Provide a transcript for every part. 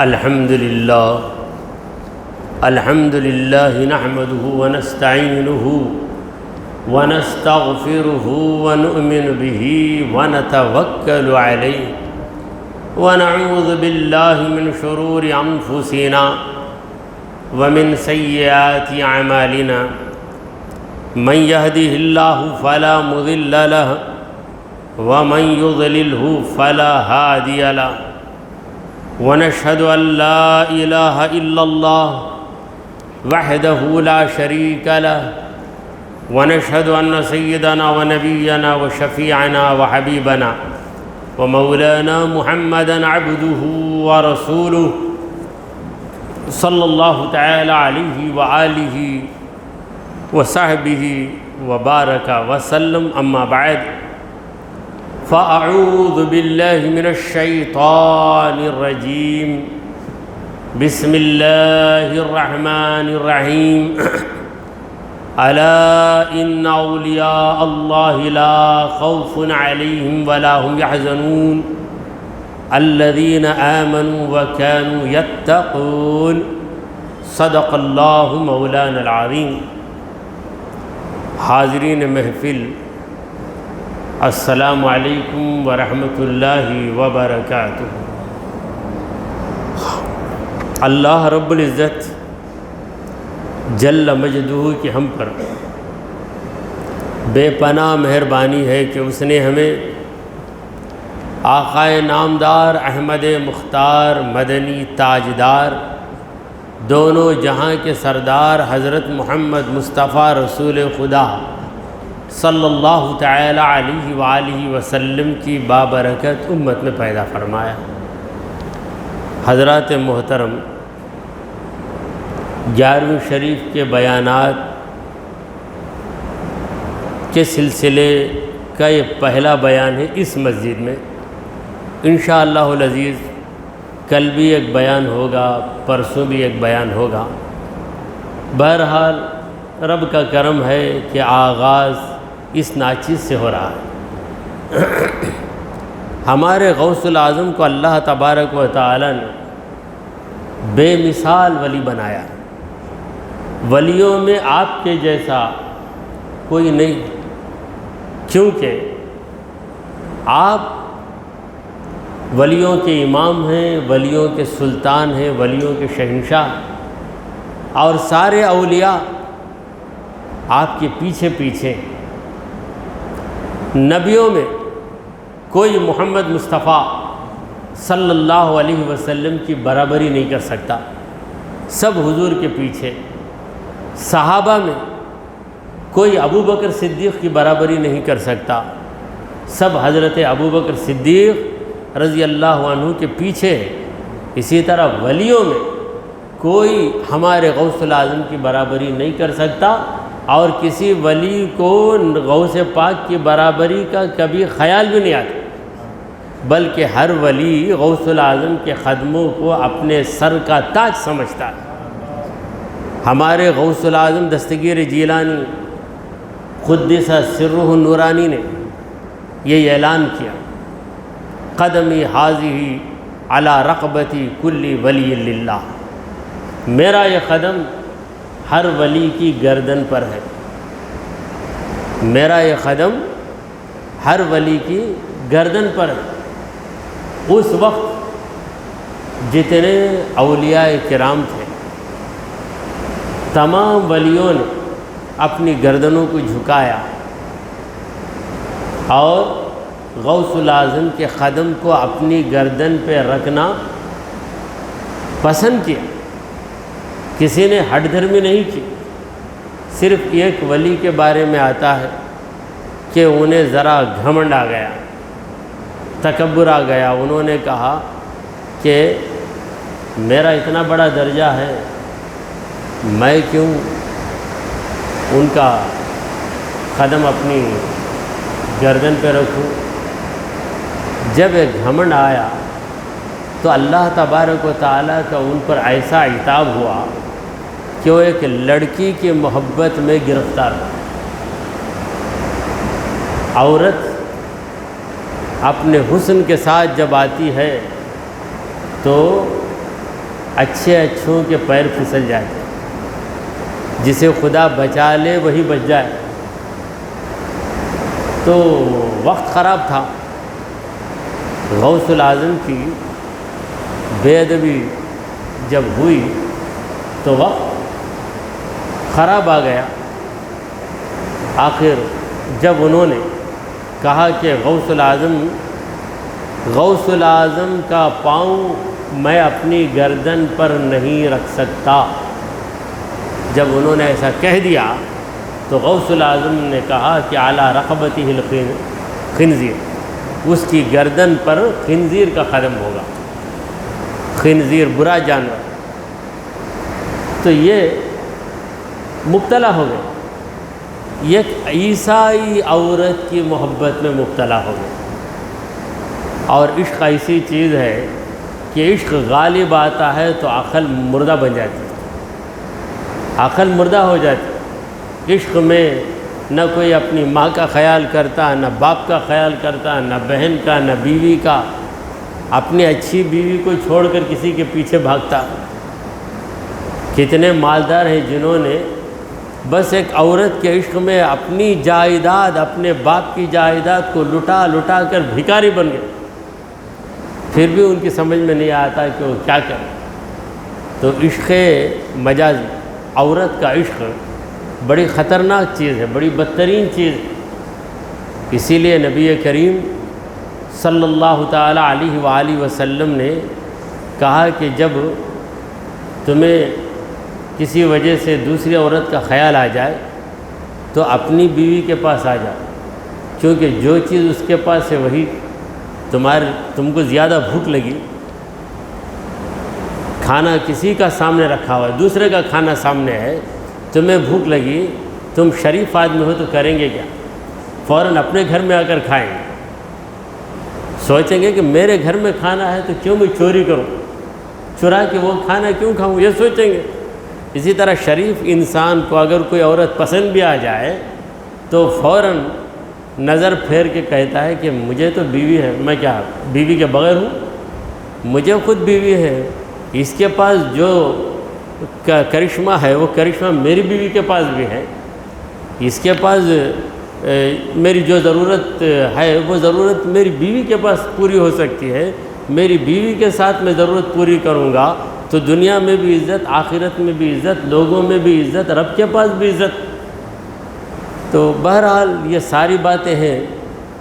الحمد لله نحمده ونستعينه ونستغفره ونؤمن به ونتوكل عليه ونعوذ بالله من شرور أنفسنا ومن سيئات أعمالنا من يهده الله فلا مضل له ومن يضلله فلا هادي له ونشهد أن لا إله إلا الله وحده لا شريك له ونشهد أن سيدنا ونبينا وشفيعنا وحبيبنا ومولانا محمدا عبده ورسوله صلى الله تعالى عليه وآله وصحبه وبارك وسلم. أما بعد فأعوذ بالله من الشيطان الرجيم. بسم الله الرحمن الرحيم. ألا إن أولياء الله لا خوف عليهم ولا هم يحزنون الذين آمنوا وكانوا يتقون. صدق الله مولانا العظيم. حاضرین محفل، السلام علیکم ورحمۃ اللہ وبرکاتہ. اللہ رب العزت جل مجدہ کی ہم پر بے پناہ مہربانی ہے کہ اس نے ہمیں آقائے نامدار احمد مختار مدنی تاجدار دونوں جہاں کے سردار حضرت محمد مصطفیٰ رسول خدا صلی اللہ تعالی علیہ وآلہ وسلم کی بابرکت امت میں پیدا فرمایا. حضرات محترم، 11ویں شریف کے بیانات کے سلسلے کا یہ پہلا بیان ہے اس مسجد میں. انشاءاللہ العزیز کل بھی ایک بیان ہوگا، پرسوں بھی ایک بیان ہوگا. بہرحال رب کا کرم ہے کہ آغاز اس ناچیز سے ہو رہا ہے. ہمارے غوث العظم کو اللہ تبارک و تعالی نے بے مثال ولی بنایا. ولیوں میں آپ کے جیسا کوئی نہیں، کیونکہ آپ ولیوں کے امام ہیں، ولیوں کے سلطان ہیں، ولیوں کے شہنشاہ، اور سارے اولیاء آپ کے پیچھے پیچھے. نبیوں میں کوئی محمد مصطفیٰ صلی اللہ علیہ وسلم کی برابری نہیں کر سکتا، سب حضور کے پیچھے. صحابہ میں کوئی ابو بکر صدیق کی برابری نہیں کر سکتا، سب حضرت ابو بکر صدیق رضی اللہ عنہ کے پیچھے ہے. اسی طرح ولیوں میں کوئی ہمارے غوث العظم کی برابری نہیں کر سکتا، اور کسی ولی کو غوث پاک کی برابری کا کبھی خیال بھی نہیں آتا، بلکہ ہر ولی غوث العظم کے قدموں کو اپنے سر کا تاج سمجھتا ہے. ہمارے غوث العظم دستگیر جیلانی قدس سرہ النورانی نے یہ اعلان کیا: قدمی حاضی علی رقبتی کل ولی للہ. میرا یہ قدم ہر ولی کی گردن پر ہے. میرا یہ قدم ہر ولی کی گردن پر ہے. اس وقت جتنے اولیاء کرام تھے، تمام ولیوں نے اپنی گردنوں کو جھکایا اور غوث العظم کے قدم کو اپنی گردن پہ رکھنا پسند کیا. کسی نے ہٹ دھرمی نہیں کی. صرف ایک ولی کے بارے میں آتا ہے کہ انہیں ذرا گھمنڈ آ گیا، تکبر آ گیا. انہوں نے کہا کہ میرا اتنا بڑا درجہ ہے، میں کیوں ان کا قدم اپنی گردن پہ رکھوں. جب ایک گھمنڈ آیا تو اللہ تبارک و تعالیٰ کا ان پر ایسا عتاب ہوا کہ وہ ایک لڑکی کی محبت میں گرفتار ہوا. عورت اپنے حسن کے ساتھ جب آتی ہے تو اچھے اچھوں کے پیر پھسل جاتے، جسے خدا بچا لے وہی بچ جائے۔ تو وقت خراب تھا، غوث الاعظم کی بے ادبی جب ہوئی تو وقت خراب آ گیا۔ آخر جب انہوں نے کہا کہ غوث الاعظم کا پاؤں میں اپنی گردن پر نہیں رکھ سکتا، جب انہوں نے ایسا کہہ دیا تو غوث الاعظم نے کہا کہ اعلیٰ رقبتہ الخنزیر، اس کی گردن پر خنزیر کا قدم ہوگا، خنزیر برا جانور۔ تو یہ مبتلا ہو گئے، ایک عیسائی عورت کی محبت میں مبتلا ہو گئے۔ اور عشق ایسی چیز ہے کہ عشق غالب آتا ہے تو عقل مردہ بن جاتی ہے، عقل مردہ ہو جاتی۔ عشق میں نہ کوئی اپنی ماں کا خیال کرتا، نہ باپ کا خیال کرتا، نہ بہن کا، نہ بیوی کا، اپنی اچھی بیوی کو چھوڑ کر کسی کے پیچھے بھاگتا۔ کتنے مالدار ہیں جنہوں نے بس ایک عورت کے عشق میں اپنی جائیداد، اپنے باپ کی جائیداد کو لٹا لٹا کر بھکاری بن گئے، پھر بھی ان کی سمجھ میں نہیں آتا کہ وہ کیا کریں۔ تو عشق مجازی، عورت کا عشق بڑی خطرناک چیز ہے، بڑی بدترین چیز ہے۔ اسی لیے نبی کریم صلی اللہ تعالی علیہ وآلہ وسلم نے کہا کہ جب تمہیں کسی وجہ سے دوسری عورت کا خیال آ جائے تو اپنی بیوی کے پاس آ جاؤ، کیونکہ جو چیز اس کے پاس ہے وہی تم کو زیادہ بھوک لگی، کھانا کسی کا سامنے رکھا ہوا ہے، دوسرے کا کھانا سامنے ہے، تمہیں بھوک لگی، تم شریف آدمی ہو تو کریں گے کیا؟ فوراً اپنے گھر میں آ کر کھائیں گے، سوچیں گے کہ میرے گھر میں کھانا ہے تو کیوں میں چوری کروں، چرا کے وہ کھانا کیوں کھاؤں، یہ سوچیں گے۔ اسی طرح شریف انسان کو اگر کوئی عورت پسند بھی آ جائے تو فوراً نظر پھیر کے کہتا ہے کہ مجھے تو بیوی ہے، میں کیا بیوی کے بغیر ہوں؟ مجھے خود بیوی ہے، اس کے پاس جو کرشمہ ہے وہ کرشمہ میری بیوی کے پاس بھی ہے، اس کے پاس میری جو ضرورت ہے وہ ضرورت میری بیوی کے پاس پوری ہو سکتی ہے، میری بیوی کے ساتھ میں ضرورت پوری کروں گا تو دنیا میں بھی عزت، آخرت میں بھی عزت، لوگوں میں بھی عزت، رب کے پاس بھی عزت۔ تو بہرحال یہ ساری باتیں ہیں،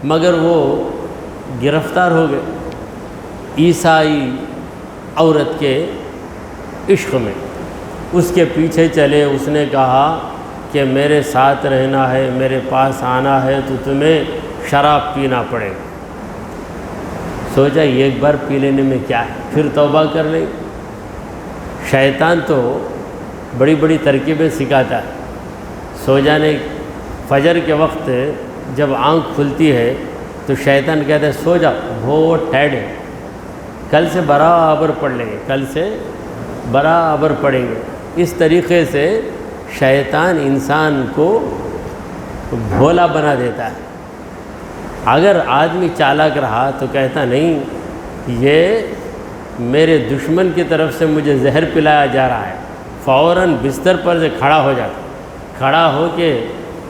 مگر وہ گرفتار ہو گئے عیسائی عورت کے عشق میں، اس کے پیچھے چلے۔ اس نے کہا کہ میرے ساتھ رہنا ہے، میرے پاس آنا ہے تو تمہیں شراب پینا پڑے گا۔ سوچا ایک بار پی لینے میں کیا ہے، پھر توبہ کر لیں۔ شیطان تو بڑی بڑی ترکیبیں سکھاتا ہے۔ سو جانے فجر کے وقت جب آنکھ کھلتی ہے تو شیطان کہتا ہے سو جاؤ، بہت ٹائرڈ ہے، کل سے برابر پڑھ لیں گے، کل سے برابر پڑھیں گے۔ اس طریقے سے شیطان انسان کو بھولا بنا دیتا ہے۔ اگر آدمی چالاک رہا تو کہتا نہیں، یہ میرے دشمن کی طرف سے مجھے زہر پلایا جا رہا ہے، فوراً بستر پر سے کھڑا ہو جاتا، کھڑا ہو کے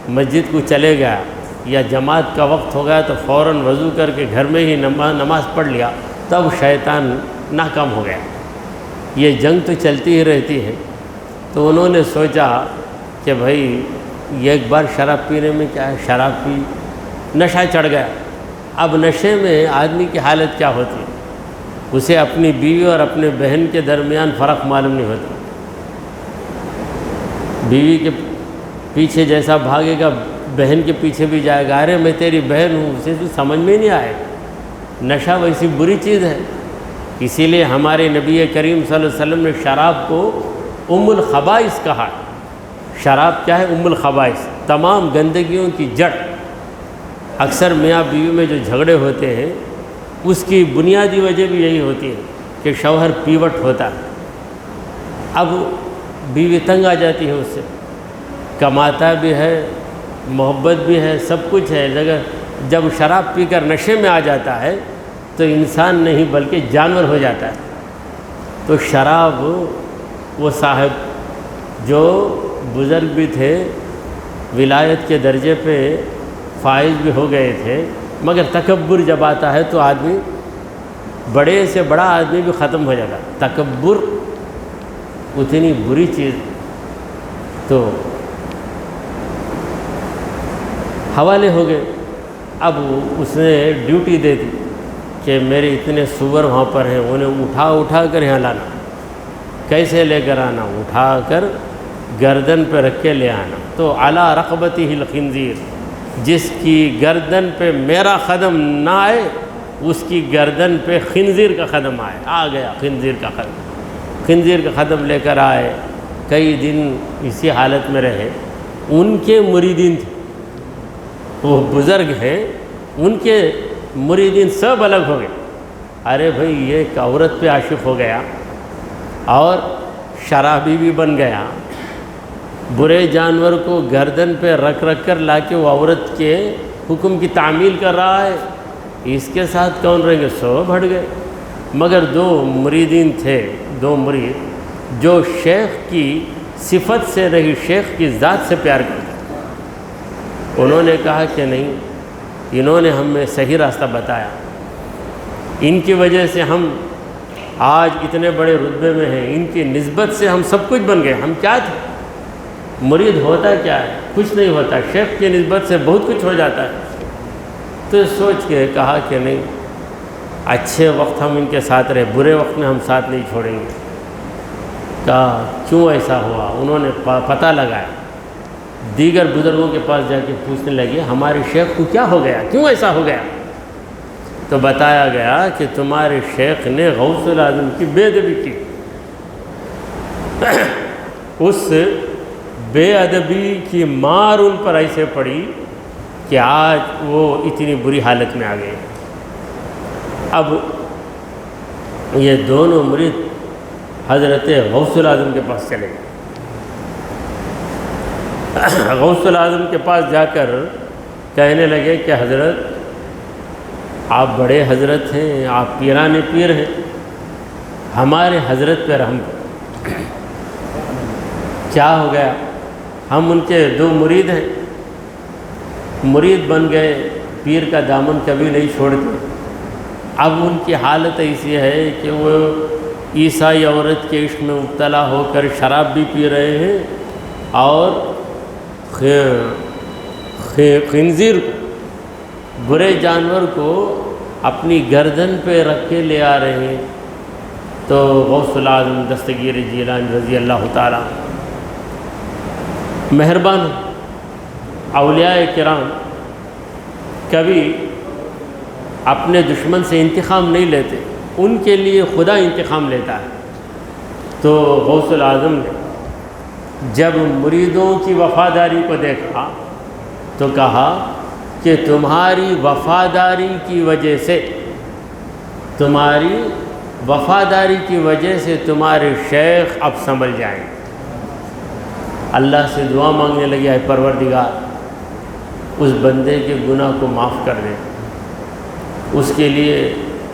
مسجد کو چلے گیا، یا جماعت کا وقت ہو گیا تو فوراً وضو کر کے گھر میں ہی نماز پڑھ لیا، تب شیطان ناکام ہو گیا۔ یہ جنگ تو چلتی ہی رہتی ہے۔ تو انہوں نے سوچا کہ بھائی یہ ایک بار شراب پینے میں کیا ہے، شراب پی، نشہ چڑھ گیا۔ اب نشے میں آدمی کی حالت کیا ہوتی ہے، اسے اپنی بیوی اور اپنے بہن کے درمیان فرق معلوم نہیں ہوتا۔ بیوی کے پیچھے جیسا بھاگے گا بہن کے پیچھے بھی جائے گا، ارے میں تیری بہن ہوں، اسے تو سمجھ میں نہیں آئے گا۔ نشہ ویسی بری چیز ہے، اسی لیے ہمارے نبی کریم صلی اللہ علیہ وسلم نے شراب کو ام الخبائث کہا۔ شراب کیا ہے؟ ام الخبائث، تمام گندگیوں کی جڑ۔ اکثر میاں بیوی میں جو جھگڑے ہوتے ہیں اس کی بنیادی وجہ بھی یہی ہوتی ہے کہ شوہر پیوٹ ہوتا ہے۔ اب بیوی تنگ آ جاتی ہے اس سے، کماتا بھی ہے، محبت بھی ہے، سب کچھ ہے، جب شراب پی کر نشے میں آ جاتا ہے تو انسان نہیں بلکہ جانور ہو جاتا ہے۔ تو شراب وہ صاحب جو بزرگ بھی تھے، ولایت کے درجے پہ فائز بھی ہو گئے تھے، مگر تکبر جب آتا ہے تو آدمی، بڑے سے بڑا آدمی بھی ختم ہو جاتا. تکبر اتنی بری چیز. تو حوالے ہو گئے. اب اس نے ڈیوٹی دے دی کہ میرے اتنے سور وہاں پر ہیں، انہیں اٹھا کر یہاں لانا. کیسے لے کر آنا؟ اٹھا کر گردن پہ رکھ کے لے آنا. تو علی رقبتہ الخنزیر، جس کی گردن پہ میرا قدم نہ آئے اس کی گردن پہ خنزیر کا قدم آئے. آ گیا خنزیر کا قدم. خنزیر کا قدم لے کر آئے. کئی دن اسی حالت میں رہے. ان کے مریدین تھے، وہ بزرگ ہیں، ان کے مریدین سب الگ ہو گئے. ارے بھائی یہ ایک عورت پہ عاشق ہو گیا اور شرابی بھی بن گیا، برے جانور کو گردن پہ رکھ کر لا کے وہ عورت کے حکم کی تعمیل کر رہا ہے، اس کے ساتھ کون رہیں گے؟ سب ہٹ گئے. مگر دو مریدین تھے، دو مرید جو شیخ کی صفت سے نہیں، شیخ کی ذات سے پیار کرتے. انہوں نے کہا کہ نہیں، انہوں نے ہمیں صحیح راستہ بتایا، ان کی وجہ سے ہم آج اتنے بڑے رتبے میں ہیں، ان کی نسبت سے ہم سب کچھ بن گئے. ہم کیا تھے؟ مرید ہوتا کیا ہے؟ کچھ نہیں ہوتا. شیخ کی نسبت سے بہت کچھ ہو جاتا ہے. تو سوچ کے کہا کہ نہیں، اچھے وقت ہم ان کے ساتھ رہے، برے وقت میں ہم ساتھ نہیں چھوڑیں گے. کہا کیوں ایسا ہوا؟ انہوں نے پتہ لگایا. دیگر بزرگوں کے پاس جا کے پوچھنے لگے ہمارے شیخ کو کیا ہو گیا، کیوں ایسا ہو گیا؟ تو بتایا گیا کہ تمہارے شیخ نے غوث الاعظم کی بے ادبی کی. اس بے ادبی کی مار ان پر ایسے پڑی کہ آج وہ اتنی بری حالت میں آ گئے. اب یہ دونوں مرید حضرت غوث الاعظم کے پاس چلے گئے. غوث الاعظم کے پاس جا کر کہنے لگے کہ حضرت آپ بڑے حضرت ہیں، آپ پیرانے پیر ہیں، ہمارے حضرت پہ رحم کرو. کیا ہو گیا؟ ہم ان کے دو مرید ہیں، مرید بن گئے، پیر کا دامن کبھی نہیں چھوڑتے. اب ان کی حالت ایسی ہے کہ وہ عیسائی عورت کے عشق میں مبتلا ہو کر شراب بھی پی رہے ہیں اور خنزیر کو، برے جانور کو اپنی گردن پہ رکھ کے لے آ رہے ہیں. تو غوث الاعظم دستگیر جیلانی رضی اللہ تعالیٰ مہربان. اولیاء کرام کبھی اپنے دشمن سے انتقام نہیں لیتے، ان کے لیے خدا انتقام لیتا ہے. تو غوث الاعظم نے جب مریدوں کی وفاداری کو دیکھا تو کہا کہ تمہاری وفاداری کی وجہ سے، تمہاری وفاداری کی وجہ سے تمہارے شیخ اب سنبھل جائیں. اللہ سے دعا مانگنے لگے، اے پروردگار اس بندے کے گناہ کو معاف کر دے، اس کے لیے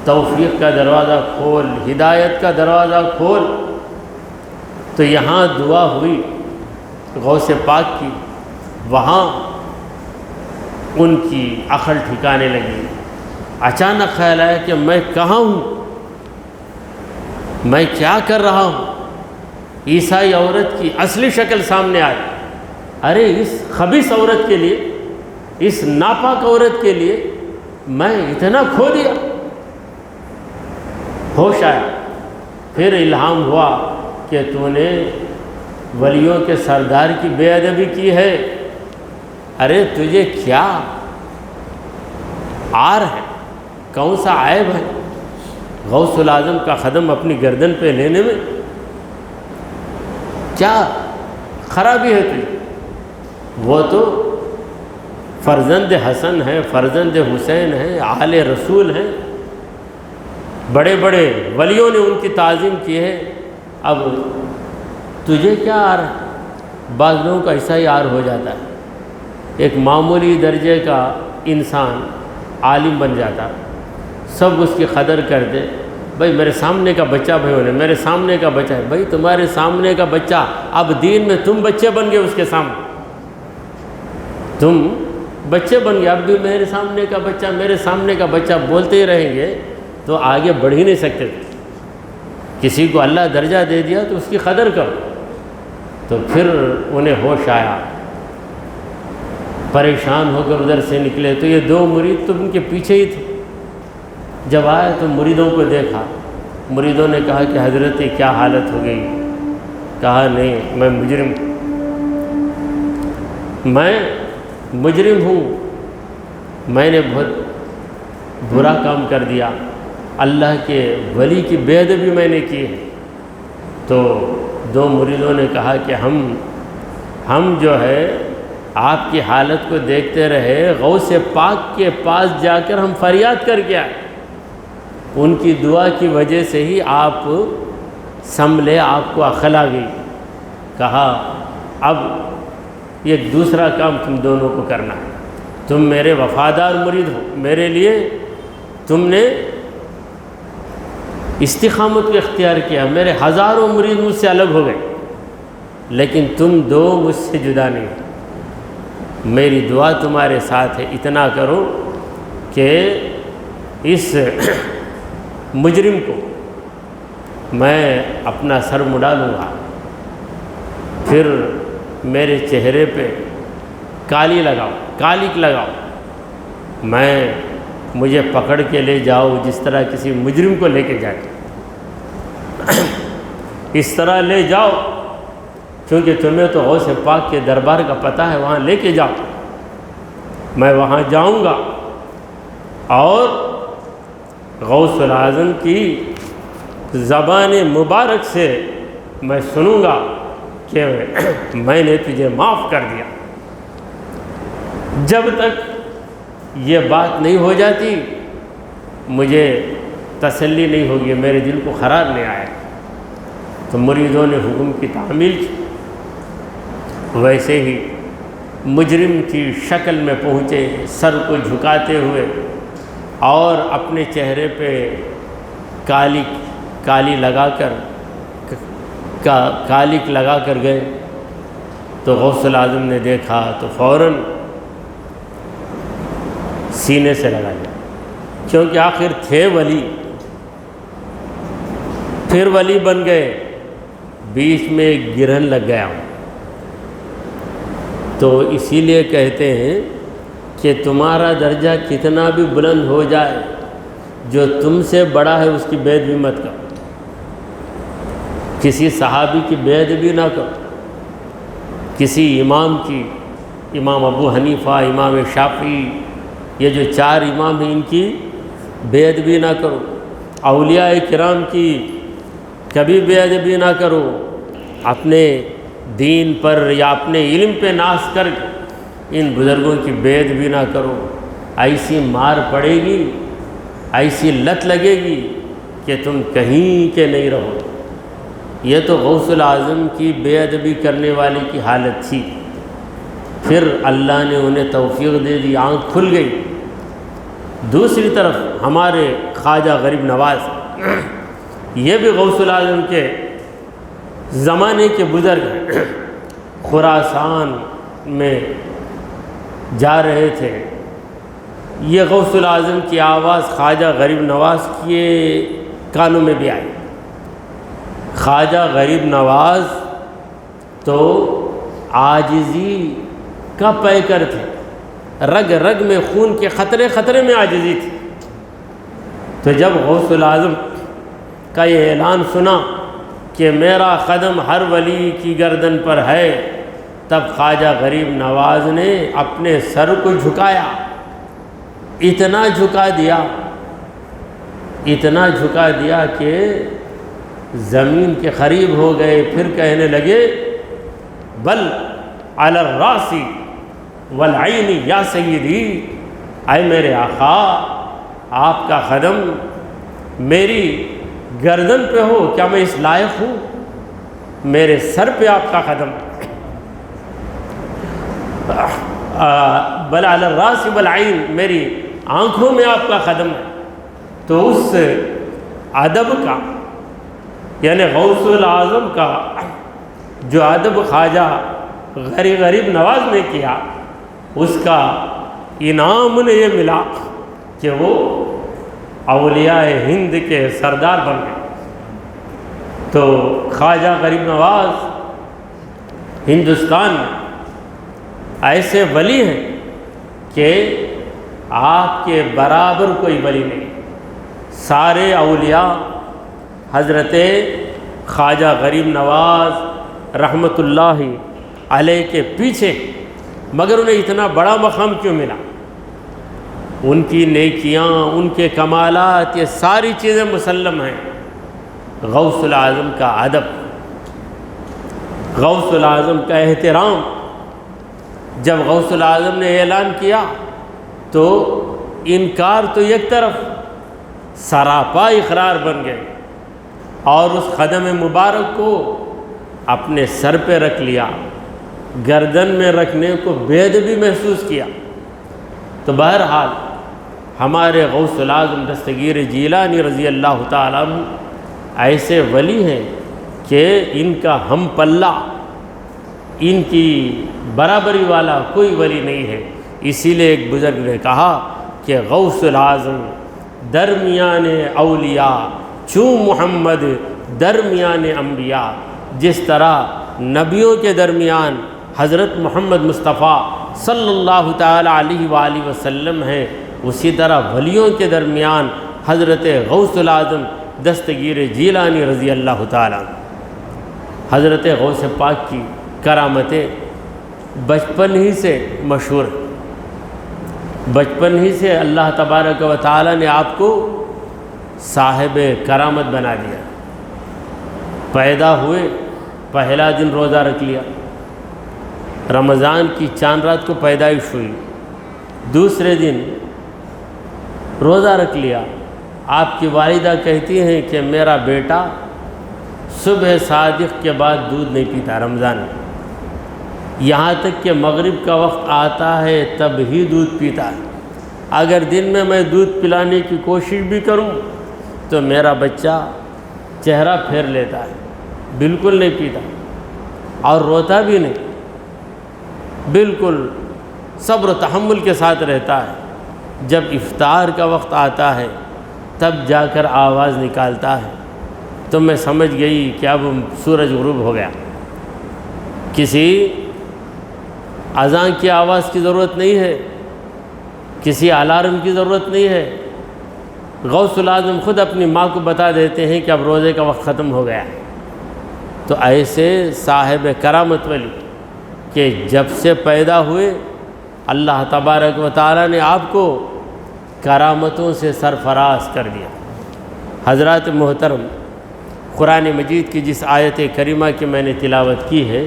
توفیق کا دروازہ کھول، ہدایت کا دروازہ کھول. تو یہاں دعا ہوئی غوث پاک کی، وہاں ان کی عقل ٹھکانے لگی. اچانک خیال آیا کہ میں کہاں ہوں، میں کیا کر رہا ہوں. عیسائی عورت کی اصلی شکل سامنے آئی. ارے اس خبیث عورت کے لیے، اس ناپاک عورت کے لیے میں اتنا کھو دیا. ہوش آیا. پھر الہام ہوا کہ تو نے ولیوں کے سردار کی بے ادبی کی ہے. ارے تجھے کیا عار ہے، کون سا عیب ہے غوث الاعظم کا قدم اپنی گردن پہ لینے میں؟ کیا خرابی ہے تجھے؟ وہ تو فرزند حسن ہے، فرزند حسین ہے، آل رسول ہیں، بڑے بڑے ولیوں نے ان کی تعظیم کی ہے. اب تجھے کیا عار ہے؟ بعض لوگوں کا ایسا ہی عار ہو جاتا ہے. ایک معمولی درجے کا انسان عالم بن جاتا، سب اس کی قدر کرتے، بھائی میرے سامنے کا بچہ بھائیوں نے، میرے سامنے کا بچہ ہے. بھائی تمہارے سامنے کا بچہ، اب دین میں تم بچے بن گئے اس کے سامنے، تم بچے بن گئے. اب بھی میرے سامنے کا بچہ، میرے سامنے کا بچہ بولتے ہی رہیں گے تو آگے بڑھ ہی نہیں سکتے. کسی کو اللہ درجہ دے دیا تو اس کی قدر کرو. تو پھر انہیں ہوش آیا، پریشان ہو کر ادھر سے نکلے تو یہ 2 مرید تو ان کے پیچھے ہی تھے. جب آئے تو مریدوں کو دیکھا. مریدوں نے کہا کہ حضرت کیا حالت ہو گئی؟ کہا نہیں، میں مجرم ہوں، میں نے بہت برا کام کر دیا، اللہ کے ولی کی بے ادبی میں نے کی ہے. تو 2 مریدوں نے کہا کہ ہم جو ہے آپ کی حالت کو دیکھتے رہے، غوث پاک کے پاس جا کر ہم فریاد کر کے آئے، ان کی دعا کی وجہ سے ہی آپ سنبھلے، آپ کو عقل آ گئی. کہا اب یہ دوسرا کام تم دونوں کو کرنا ہے. تم میرے وفادار مرید ہو، میرے لیے تم نے استقامت کو اختیار کیا. میرے ہزاروں مرید مجھ سے الگ ہو گئے لیکن تم 2 مجھ سے جدا نہیں. میری دعا تمہارے ساتھ ہے. اتنا کرو کہ اس مجرم کو میں اپنا سر مڈا لوں گا، پھر میرے چہرے پہ کالک لگاؤ، مجھے پکڑ کے لے جاؤ جس طرح کسی مجرم کو لے کے جائے، اس طرح لے جاؤ، کیونکہ تمہیں تو غوث پاک کے دربار کا پتہ ہے، وہاں لے کے جاؤ. میں وہاں جاؤں گا اور غوث الاعظم کی زبان مبارک سے میں سنوں گا کہ میں نے تجھے معاف کر دیا. جب تک یہ بات نہیں ہو جاتی مجھے تسلی نہیں ہوگی، میرے دل کو قرار نہیں آیا. تو مریدوں نے حکم کی تعمیل کی. ویسے ہی مجرم کی شکل میں پہنچے، سر کو جھکاتے ہوئے اور اپنے چہرے پہ کالک لگا کر گئے. تو غوث الاعظم نے دیکھا تو فوراً سینے سے لگا لیا، کیونکہ آخر تھے ولی، پھر ولی بن گئے، بیچ میں ایک گرہن لگ گیا. تو اسی لیے کہتے ہیں کہ تمہارا درجہ کتنا بھی بلند ہو جائے، جو تم سے بڑا ہے اس کی بے ادبی مت کرو. کسی صحابی کی بے ادبی نہ کرو، کسی امام کی، امام ابو حنیفہ، امام شافعی، یہ جو 4 امام ہیں ان کی بے ادبی نہ کرو. اولیاء کرام کی کبھی بے ادبی نہ کرو. اپنے دین پر یا اپنے علم پہ ناز کر ان بزرگوں کی بے ادبی نہ کرو. ایسی مار پڑے گی، ایسی لت لگے گی کہ تم کہیں کے نہیں رہو. یہ تو غوث الاعظم کی بے ادبی کرنے والے کی حالت تھی. پھر اللہ نے انہیں توفیق دے دی، آنکھ کھل گئی. دوسری طرف ہمارے خواجہ غریب نواز، یہ بھی غوث الاعظم کے زمانے کے بزرگ ہیں. خراسان میں جا رہے تھے، یہ غوث الاعظم کی آواز خواجہ غریب نواز کے کانوں میں بھی آئی. خواجہ غریب نواز تو عاجزی کا پیکر تھے، رگ رگ میں خون کے خطرے میں عاجزی تھی. تو جب غوث الاعظم کا یہ اعلان سنا کہ میرا قدم ہر ولی کی گردن پر ہے، تب خواجہ غریب نواز نے اپنے سر کو جھکایا. اتنا جھکا دیا کہ زمین کے قریب ہو گئے. پھر کہنے لگے بل علی الراس والعین یا سیدی، اے میرے آقا، آپ کا قدم میری گردن پہ ہو، کیا میں اس لائق ہوں؟ میرے سر پہ آپ کا قدم. بل علی الراس والعین، میری آنکھوں میں آپ کا قدم ہے. تو اس ادب کا، یعنی غوث الاعظم کا جو ادب خواجہ غریب نواز نے کیا، اس کا انعام انہیں یہ ملا کہ وہ اولیاء ہند کے سردار بن گئے۔ تو خواجہ غریب نواز ہندوستان میں ایسے ولی ہیں کہ آپ کے برابر کوئی ولی نہیں۔ سارے اولیاء حضرت خواجہ غریب نواز رحمۃ اللہ علیہ کے پیچھے، مگر انہیں اتنا بڑا مقام کیوں ملا؟ ان کی نیکیاں، ان کے کمالات، یہ ساری چیزیں مسلم ہیں۔ غوث الاعظم کا ادب، غوث الاعظم کا احترام، جب غوث الاعظم نے اعلان کیا تو انکار تو ایک طرف، سراپا اقرار بن گئے، اور اس قدم مبارک کو اپنے سر پہ رکھ لیا، گردن میں رکھنے کو بے ادبی محسوس کیا۔ تو بہرحال ہمارے غوث الاعظم دستگیر جیلانی رضی اللہ تعالیٰ عنہ ایسے ولی ہیں کہ ان کا ہم پلہ، ان کی برابری والا کوئی ولی نہیں ہے۔ اسی لیے ایک بزرگ نے کہا کہ غوث الاعظم درمیان اولیاء چوں محمد درمیان انبیاء، جس طرح نبیوں کے درمیان حضرت محمد مصطفیٰ صلی اللہ تعالیٰ علیہ وآلہ وسلم ہیں، اسی طرح ولیوں کے درمیان حضرت غوث الاعظم دستگیر جیلانی رضی اللہ تعالیٰ عنہ۔ حضرت غوث پاک کی کرامتیں بچپن ہی سے مشہور ہیں، بچپن ہی سے اللہ تبارک و تعالیٰ نے آپ کو صاحب کرامت بنا دیا۔ پیدا ہوئے پہلا دن روزہ رکھ لیا، رمضان کی چاند رات کو پیدائش ہوئی، دوسرے دن روزہ رکھ لیا۔ آپ کی والدہ کہتی ہیں کہ میرا بیٹا صبح صادق کے بعد دودھ نہیں پیتا رمضان میں، یہاں تک کہ مغرب کا وقت آتا ہے تب ہی دودھ پیتا ہے۔ اگر دن میں میں دودھ پلانے کی کوشش بھی کروں تو میرا بچہ چہرہ پھیر لیتا ہے، بالکل نہیں پیتا اور روتا بھی نہیں، بالکل صبر و تحمل کے ساتھ رہتا ہے۔ جب افطار کا وقت آتا ہے تب جا کر آواز نکالتا ہے، تو میں سمجھ گئی کہ اب سورج غروب ہو گیا۔ کسی اذان کی آواز کی ضرورت نہیں ہے، کسی الارم کی ضرورت نہیں ہے، غوث الاعظم خود اپنی ماں کو بتا دیتے ہیں کہ اب روزے کا وقت ختم ہو گیا۔ تو ایسے صاحب کرامت ولی کہ جب سے پیدا ہوئے اللہ تبارک و تعالیٰ نے آپ کو کرامتوں سے سرفراز کر دیا۔ حضرات محترم، قرآن مجید کی جس آیت کریمہ کی میں نے تلاوت کی ہے،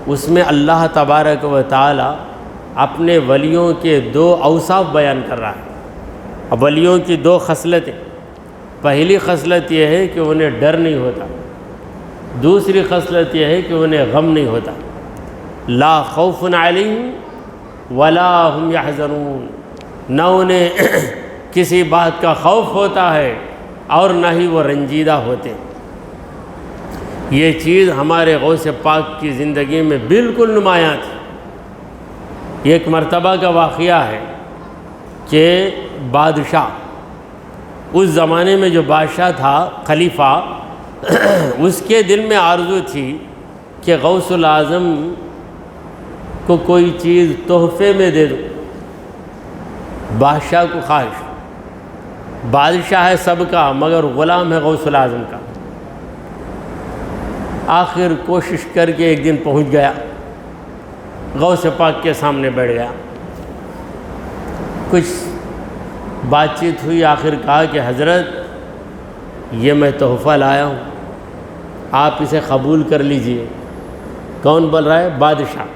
اس میں اللہ تبارک و تعالیٰ اپنے ولیوں کے دو اوصاف بیان کر رہا ہے۔ اب ولیوں کی دو خصلتیں، پہلی خصلت یہ ہے کہ انہیں ڈر نہیں ہوتا، دوسری خصلت یہ ہے کہ انہیں غم نہیں ہوتا۔ لا خوف علیہم ولا هم یحزنون، نہ انہیں کسی بات کا خوف ہوتا ہے اور نہ ہی وہ رنجیدہ ہوتے۔ یہ چیز ہمارے غوث پاک کی زندگی میں بالکل نمایاں تھی۔ ایک مرتبہ کا واقعہ ہے کہ بادشاہ، اس زمانے میں جو بادشاہ تھا خلیفہ، اس کے دل میں آرزو تھی کہ غوث الاعظم کو کوئی چیز تحفے میں دے دو۔ بادشاہ کو خواہش، بادشاہ ہے سب کا مگر غلام ہے غوث الاعظم کا۔ آخر کوشش کر کے ایک دن پہنچ گیا، غوث پاک کے سامنے بیٹھ گیا، کچھ بات چیت ہوئی، آخر کہا کہ حضرت یہ میں تحفہ لایا ہوں، آپ اسے قبول کر لیجئے۔ کون بول رہا ہے؟ بادشاہ۔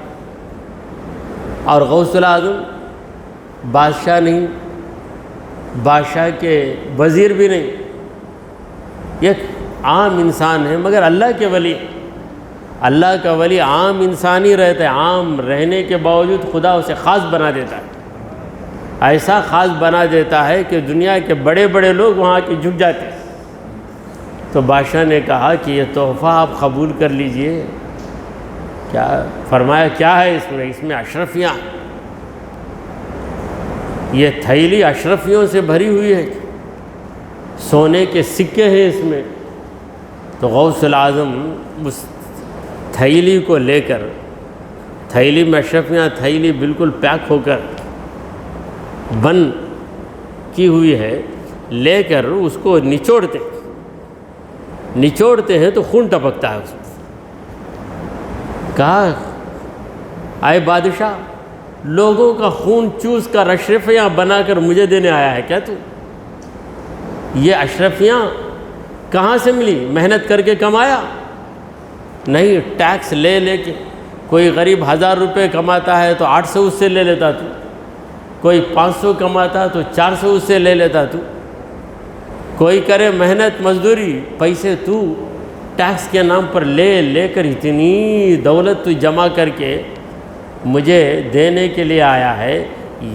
اور غوث الاعظم بادشاہ نہیں، بادشاہ کے وزیر بھی نہیں، ایک عام انسان ہے مگر اللہ کے ولی۔ اللہ کا ولی عام انسان ہی رہتا ہے، عام رہنے کے باوجود خدا اسے خاص بنا دیتا ہے، ایسا خاص بنا دیتا ہے کہ دنیا کے بڑے بڑے لوگ وہاں کے جھک جاتے ہیں۔ تو بادشاہ نے کہا کہ یہ تحفہ آپ قبول کر لیجئے۔ کیا فرمایا؟ کیا ہے اس میں اشرفیاں، یہ تھیلی اشرفیوں سے بھری ہوئی ہے، سونے کے سکے ہیں اس میں۔ تو غوث العظم اس تھیلی کو لے کر، تھیلی میں اشرفیاں، تھیلی بالکل پیک ہو کر بند کی ہوئی ہے، لے کر اس کو نچوڑتے ہیں تو خون ٹپکتا ہے اس میں۔ کہا اے بادشاہ، لوگوں کا خون چوس کر اشرفیاں بنا کر مجھے دینے آیا ہے کیا تو؟ یہ اشرفیاں کہاں سے ملی؟ محنت کر کے کمایا؟ نہیں، ٹیکس لے کے۔ کوئی غریب 1000 روپے کماتا ہے تو 800 اس سے لے لیتا تو، کوئی 500 کماتا تو 400 اس سے لے لیتا تو، کوئی کرے محنت مزدوری، پیسے تو ٹیکس کے نام پر لے کر اتنی دولت تو جمع کر کے مجھے دینے کے لیے آیا ہے۔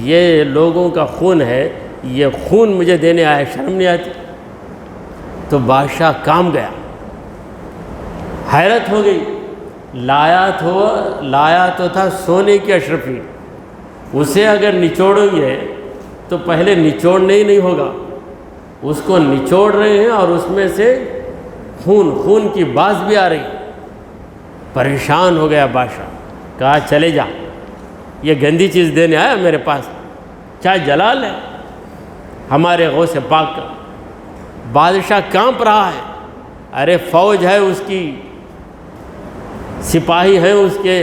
یہ لوگوں کا خون ہے، یہ خون مجھے دینے آیا ہے، شرم نہیں آتی؟ تو بادشاہ کام گیا، حیرت ہو گئی۔ لایا تو تھا سونے کی اشرفی، اسے اگر نچوڑیں گے تو پہلے نچوڑنے ہی نہیں ہوگا، اس کو نچوڑ رہے ہیں اور اس میں سے خون کی باز بھی آ رہی۔ پریشان ہو گیا بادشاہ، کہا چلے جا، یہ گندی چیز دینے آیا میرے پاس، کیا جلال ہے ہمارے غوث پاک کا۔ بادشاہ کانپ رہا ہے، ارے فوج ہے اس کی، سپاہی ہیں اس کے،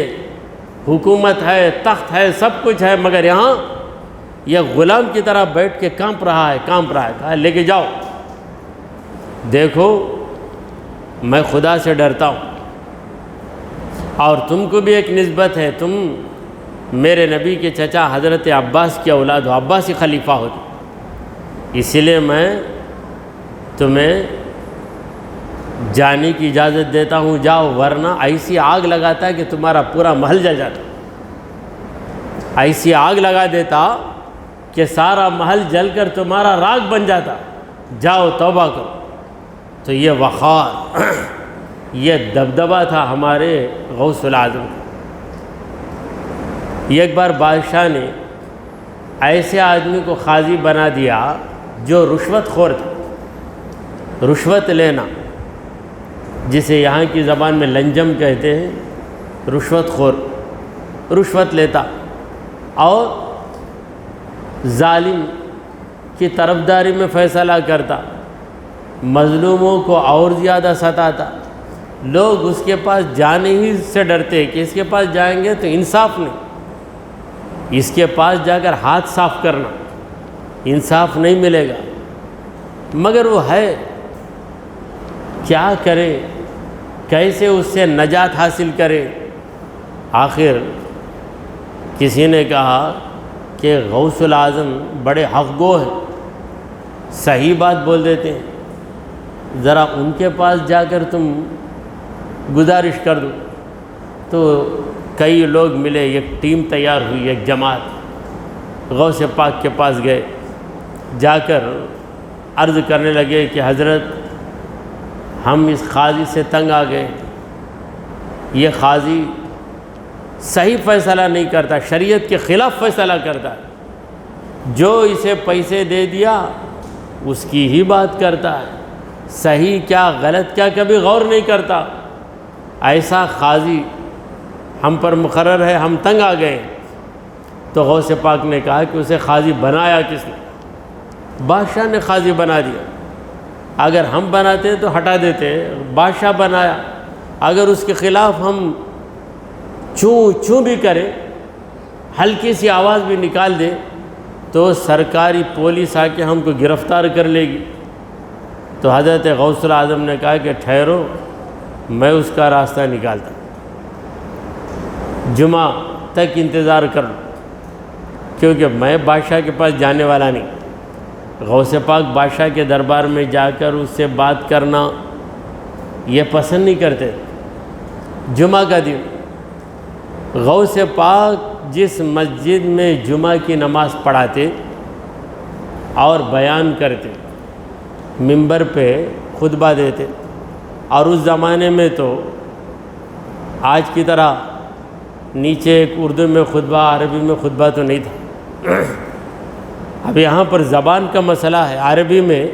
حکومت ہے، تخت ہے، سب کچھ ہے، مگر یہاں یہ غلام کی طرح بیٹھ کے کانپ رہا ہے۔ کہا لے کے جاؤ، دیکھو میں خدا سے ڈرتا ہوں اور تم کو بھی ایک نسبت ہے، تم میرے نبی کے چچا حضرت عباس کی اولاد ہو، عباسی خلیفہ ہو، اسی لیے میں تمہیں جانے کی اجازت دیتا ہوں، جاؤ، ورنہ ایسی آگ لگاتا ہے کہ تمہارا پورا محل جل جاتا، ایسی آگ لگا دیتا کہ سارا محل جل کر تمہارا راکھ بن جاتا، جاؤ توبہ کرو۔ تو یہ وقار، یہ دبدبہ تھا ہمارے غوث العظم۔ ایک بار بادشاہ نے ایسے آدمی کو قاضی بنا دیا جو رشوت خور تھا، رشوت لینا، جسے یہاں کی زبان میں لنجم کہتے ہیں، رشوت خور، رشوت لیتا اور ظالم کی طرفداری میں فیصلہ کرتا، مظلوموں کو اور زیادہ ستاتا۔ لوگ اس کے پاس جانے ہی سے ڈرتے کہ اس کے پاس جائیں گے تو انصاف نہیں، اس کے پاس جا کر ہاتھ صاف کرنا، انصاف نہیں ملے گا۔ مگر وہ ہے، کیا کرے، کیسے اس سے نجات حاصل کرے؟ آخر کسی نے کہا کہ غوث العظم بڑے حق گو ہیں، صحیح بات بول دیتے ہیں، ذرا ان کے پاس جا کر تم گزارش کر دو۔ تو کئی لوگ ملے، ایک ٹیم تیار ہوئی، ایک جماعت غوث پاک کے پاس گئے، جا کر عرض کرنے لگے کہ حضرت ہم اس قاضی سے تنگ آ گئے، یہ قاضی صحیح فیصلہ نہیں کرتا، شریعت کے خلاف فیصلہ کرتا ہے، جو اسے پیسے دے دیا اس کی ہی بات کرتا ہے، صحیح کیا غلط کیا کبھی غور نہیں کرتا۔ ایسا قاضی ہم پر مقرر ہے، ہم تنگ آ گئے۔ تو غوث پاک نے کہا کہ اسے قاضی بنایا کس نے؟ بادشاہ نے قاضی بنا دیا، اگر ہم بناتے تو ہٹا دیتے، بادشاہ بنایا، اگر اس کے خلاف ہم چوں بھی کریں، ہلکی سی آواز بھی نکال دیں تو سرکاری پولیس آ کے ہم کو گرفتار کر لے گی۔ تو حضرت غوث العظم نے کہا کہ ٹھہرو، میں اس کا راستہ نکالتا، جمعہ تک انتظار کر لوں، کیونکہ میں بادشاہ کے پاس جانے والا نہیں۔ غوث پاک بادشاہ کے دربار میں جا کر اس سے بات کرنا یہ پسند نہیں کرتے۔ جمعہ کا دن غوث پاک جس مسجد میں جمعہ کی نماز پڑھاتے اور بیان کرتے، منبر پہ خطبہ دیتے، اور اس زمانے میں تو آج کی طرح نیچے ایک اردو میں خطبہ عربی میں خطبہ تو نہیں تھا۔ اب یہاں پر زبان کا مسئلہ ہے، عربی میں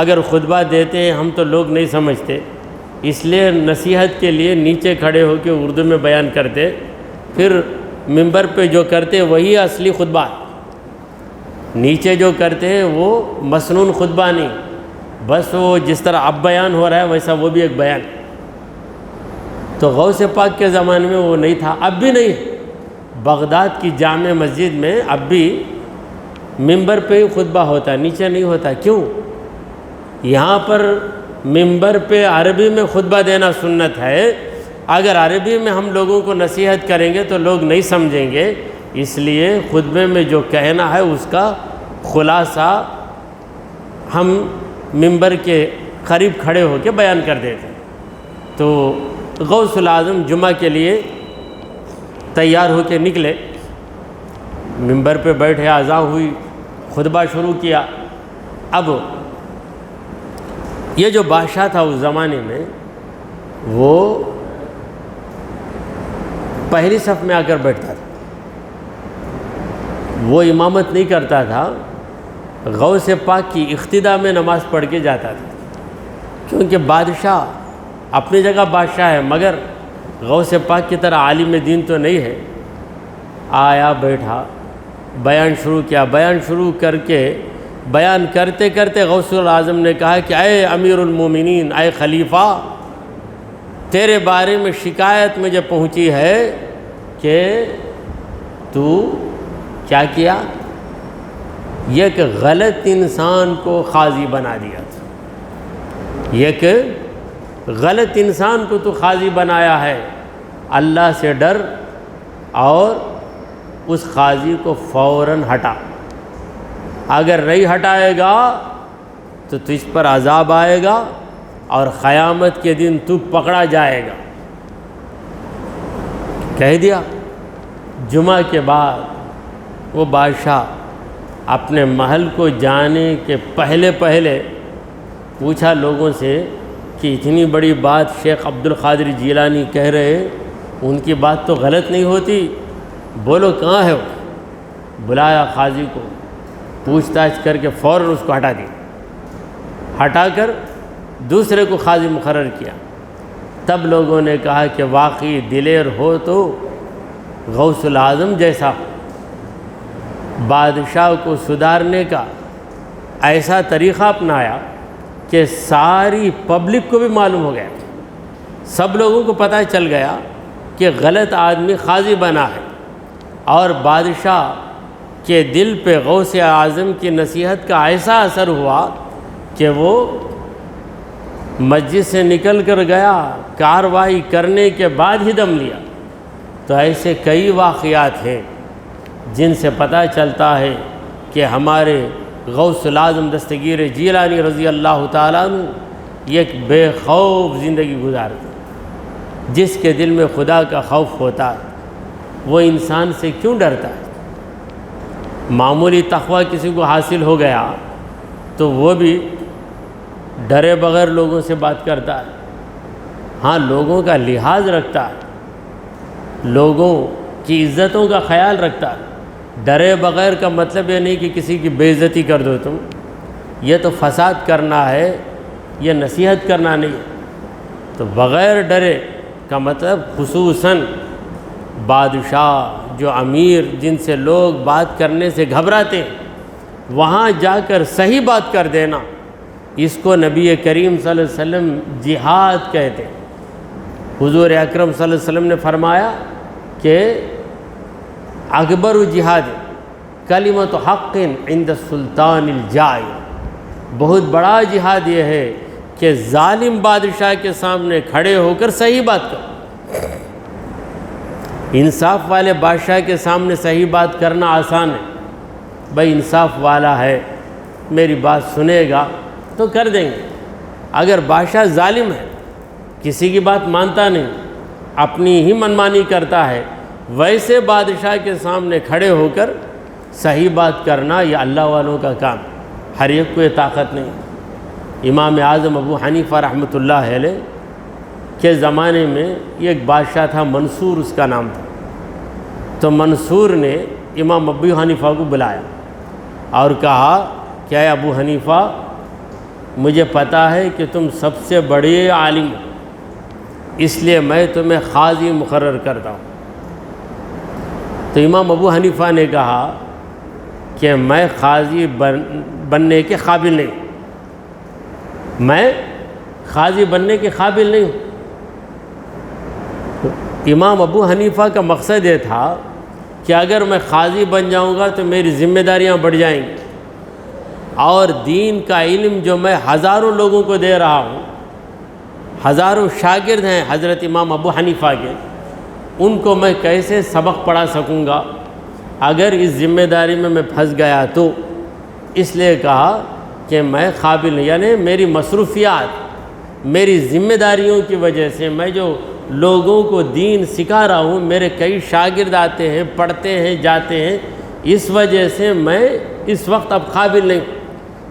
اگر خطبہ دیتے ہیں ہم تو لوگ نہیں سمجھتے، اس لیے نصیحت کے لیے نیچے کھڑے ہو کے اردو میں بیان کرتے، پھر منبر پہ جو کرتے وہی اصلی خطبہ ہے۔ نیچے جو کرتے ہیں وہ مسنون خطبہ نہیں، بس وہ جس طرح اب بیان ہو رہا ہے ویسا وہ بھی ایک بیان۔ تو غوث پاک کے زمانے میں وہ نہیں تھا، اب بھی نہیں ہے۔ بغداد کی جامع مسجد میں اب بھی منبر پہ ہی خطبہ ہوتا ہے، نیچے نہیں ہوتا۔ کیوں؟ یہاں پر منبر پہ عربی میں خطبہ دینا سنت ہے، اگر عربی میں ہم لوگوں کو نصیحت کریں گے تو لوگ نہیں سمجھیں گے، اس لیے خطبے میں جو کہنا ہے اس کا خلاصہ ہم منبر کے قریب کھڑے ہو کے بیان کر دیتے ہیں۔ تو غوث العظم جمعہ کے لیے تیار ہو کے نکلے، منبر پہ بیٹھے، اذان ہوئی، خطبہ شروع کیا۔ اب یہ جو بادشاہ تھا اس زمانے میں وہ پہلی صف میں آ کر بیٹھتا تھا، وہ امامت نہیں کرتا تھا، غوث پاک کی اقتداء میں نماز پڑھ کے جاتا تھا، کیونکہ بادشاہ اپنی جگہ بادشاہ ہے مگر غوث پاک کی طرح عالم دین تو نہیں ہے۔ آیا، بیٹھا، بیان شروع کیا، بیان شروع کر کے بیان کرتے کرتے غوث العظم نے کہا کہ اے امیر المومنین، اے خلیفہ، تیرے بارے میں شکایت مجھے پہنچی ہے کہ تو کیا کیا؟ یہ کہ غلط انسان کو قاضی بنا دیا تھا، یہ کہ غلط انسان کو تو قاضی بنایا ہے۔ اللہ سے ڈر اور اس قاضی کو فوراً ہٹا، اگر نہیں ہٹائے گا تو تجھ پر عذاب آئے گا اور قیامت کے دن تو پکڑا جائے گا۔ کہہ دیا۔ جمعہ کے بعد وہ بادشاہ اپنے محل کو جانے کے پہلے پوچھا لوگوں سے کہ اتنی بڑی بات شیخ عبد القادر جیلانی کہہ رہے، ان کی بات تو غلط نہیں ہوتی، بولو کہاں ہے وہ؟ بلایا قاضی کو، پوچھ تاچھ کر کے فوراً اس کو ہٹا دیا، ہٹا کر دوسرے کو قاضی مقرر کیا۔ تب لوگوں نے کہا کہ واقعی دلیر ہو تو غوث العظم جیسا بادشاہ کو سدھارنے کا ایسا طریقہ اپنایا کہ ساری پبلک کو بھی معلوم ہو گیا، سب لوگوں کو پتہ چل گیا کہ غلط آدمی قاضی بنا ہے، اور بادشاہ کے دل پہ غوث اعظم کی نصیحت کا ایسا اثر ہوا کہ وہ مسجد سے نکل کر گیا، کارروائی کرنے کے بعد ہی دم لیا۔ تو ایسے کئی واقعات ہیں جن سے پتہ چلتا ہے کہ ہمارے غوث العظم دستگیر جیلانی رضی اللہ تعالیٰ عنہ یہ ایک بے خوف زندگی گزارتے، جس کے دل میں خدا کا خوف ہوتا ہے وہ انسان سے کیوں ڈرتا ہے؟ معمولی تقوی کسی کو حاصل ہو گیا تو وہ بھی ڈرے بغیر لوگوں سے بات کرتا ہے، ہاں لوگوں کا لحاظ رکھتا ہے، لوگوں کی عزتوں کا خیال رکھتا ہے۔ ڈرے بغیر کا مطلب یہ نہیں کہ کسی کی بے عزتی کر دو تم، یہ تو فساد کرنا ہے، یہ نصیحت کرنا نہیں۔ تو بغیر ڈرے کا مطلب خصوصاً بادشاہ جو امیر جن سے لوگ بات کرنے سے گھبراتے ہیں وہاں جا کر صحیح بات کر دینا، اس کو نبی کریم صلی اللہ علیہ وسلم جہاد کہتے ہیں۔ حضور اکرم صلی اللہ علیہ وسلم نے فرمایا کہ اکبر جہاد کلمۃ حق عند السلطان الجائر، بہت بڑا جہاد یہ ہے کہ ظالم بادشاہ کے سامنے کھڑے ہو کر صحیح بات کرو۔ انصاف والے بادشاہ کے سامنے صحیح بات کرنا آسان ہے، بھائی انصاف والا ہے میری بات سنے گا تو کر دیں گے۔ اگر بادشاہ ظالم ہے، کسی کی بات مانتا نہیں، اپنی ہی منمانی کرتا ہے، ویسے بادشاہ کے سامنے کھڑے ہو کر صحیح بات کرنا یہ اللہ والوں کا کام، ہر ایک کو یہ طاقت نہیں۔ امام اعظم ابو حنیفہ رحمۃ اللہ علیہ کے زمانے میں ایک بادشاہ تھا منصور اس کا نام تھا. تو منصور نے امام ابو حنیفہ کو بلایا اور کہا کہ اے ابو حنیفہ مجھے پتہ ہے کہ تم سب سے بڑے عالم ہو، اس لیے میں تمہیں قاضی مقرر کرتا ہوں. تو امام ابو حنیفہ نے کہا کہ میں قاضی بننے کے قابل نہیں ہوں، میں قاضی بننے کے قابل نہیں ہوں. امام ابو حنیفہ کا مقصد یہ تھا کہ اگر میں قاضی بن جاؤں گا تو میری ذمہ داریاں بڑھ جائیں گی، اور دین کا علم جو میں ہزاروں لوگوں کو دے رہا ہوں، ہزاروں شاگرد ہیں حضرت امام ابو حنیفہ کے، ان کو میں کیسے سبق پڑھا سکوں گا اگر اس ذمہ داری میں پھنس گیا تو. اس لیے کہا کہ میں قابل نہیں، یعنی میری مصروفیات، میری ذمہ داریوں کی وجہ سے میں جو لوگوں کو دین سکھا رہا ہوں، میرے کئی شاگرد آتے ہیں، پڑھتے ہیں، جاتے ہیں، اس وجہ سے میں اس وقت اب قابل نہیں ہوں.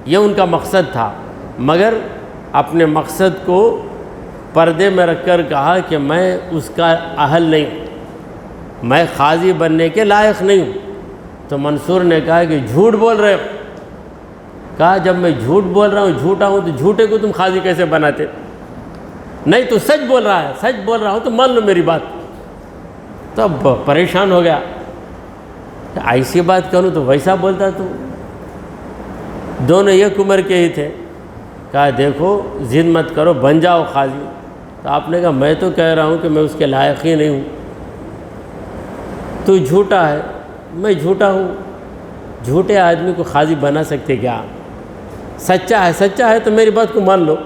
یہ ان کا مقصد تھا، مگر اپنے مقصد کو پردے میں رکھ کر کہا کہ میں اس کا اہل نہیں ہوں، میں قاضی بننے کے لائق نہیں ہوں. تو منصور نے کہا کہ جھوٹ بول رہے ہو. کہا جب میں جھوٹ بول رہا ہوں، جھوٹا ہوں، تو جھوٹے کو تم قاضی کیسے بناتے؟ نہیں تو سچ بول رہا ہے، سچ بول رہا ہوں تو مان لو میری بات. تب پریشان ہو گیا کہ ایسی بات کروں تو ویسا بولتا تو. دونوں ایک عمر کے ہی تھے. کہا دیکھو ضد مت کرو، بن جاؤ قاضی. تو آپ نے کہا میں تو کہہ رہا ہوں کہ میں اس کے لائق ہی نہیں ہوں. تو جھوٹا ہے، میں جھوٹا ہوں. جھوٹے آدمی کو قاضی بنا سکتے کیا؟ سچا ہے، سچا ہے تو میری بات کو مان لو.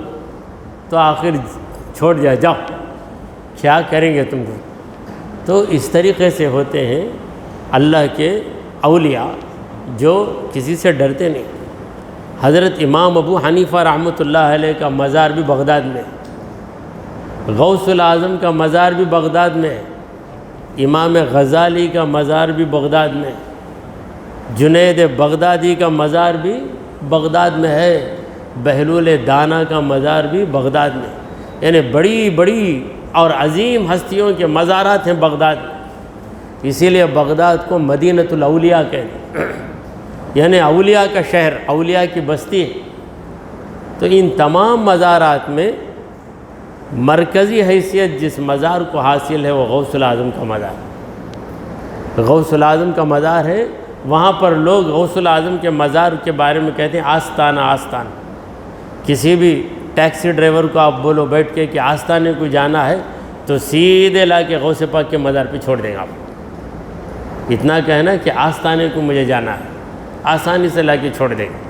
تو آخر چھوڑ دیا، جاؤ کیا کریں گے تم کو. تو اس طریقے سے ہوتے ہیں اللہ کے اولیاء جو کسی سے ڈرتے نہیں. حضرت امام ابو حنیفہ رحمۃ اللہ علیہ کا مزار بھی بغداد میں ہے، غوث الاعظم کا مزار بھی بغداد میں ہے، امام غزالی کا مزار بھی بغداد میں ہے، جنید بغدادی کا مزار بھی بغداد میں ہے، بہلول دانا کا مزار بھی بغداد میں ہے. یعنی بڑی بڑی اور عظیم ہستیوں کے مزارات ہیں بغداد میں. اسی لیے بغداد کو مدینۃ الاولیاء کہتے ہیں، یعنی اولیاء کا شہر، اولیاء کی بستی ہے. تو ان تمام مزارات میں مرکزی حیثیت جس مزار کو حاصل ہے وہ غوث الاعظم کا مزار ہے. غوث الاعظم کا مزار ہے، وہاں پر لوگ غوث الاعظم کے مزار کے بارے میں کہتے ہیں آستانہ. آستانہ کسی بھی ٹیکسی ڈرائیور کو آپ بولو بیٹھ کے کہ آستانے کو جانا ہے تو سیدھے لا کے غوث پاک کے مزار پہ چھوڑ دیں گے. آپ اتنا کہنا کہ آستانے کو مجھے جانا ہے، آسانی سے لا کے چھوڑ دیں گے.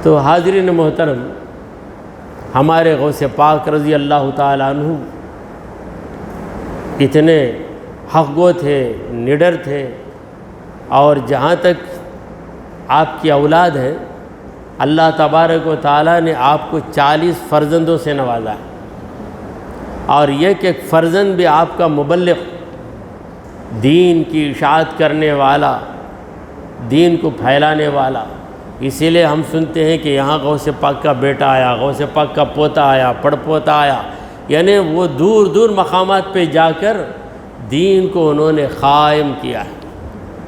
تو حاضرین محترم، ہمارے غوث پاک رضی اللہ تعالیٰ عنہ اتنے حق گو تھے، نڈر تھے، اور جہاں تک آپ کی اولاد ہے اللہ تبارک و تعالیٰ نے آپ کو 40 فرزندوں سے نوازا ہے. اور یہ کہ ایک فرزند بھی آپ کا مبلغ، دین کی اشاعت کرنے والا، دین کو پھیلانے والا. اسی لیے ہم سنتے ہیں کہ یہاں غوث پاک کا بیٹا آیا، غوث پاک کا پوتا آیا، پڑ پوتا آیا. یعنی وہ دور دور مقامات پہ جا کر دین کو انہوں نے قائم کیا ہے.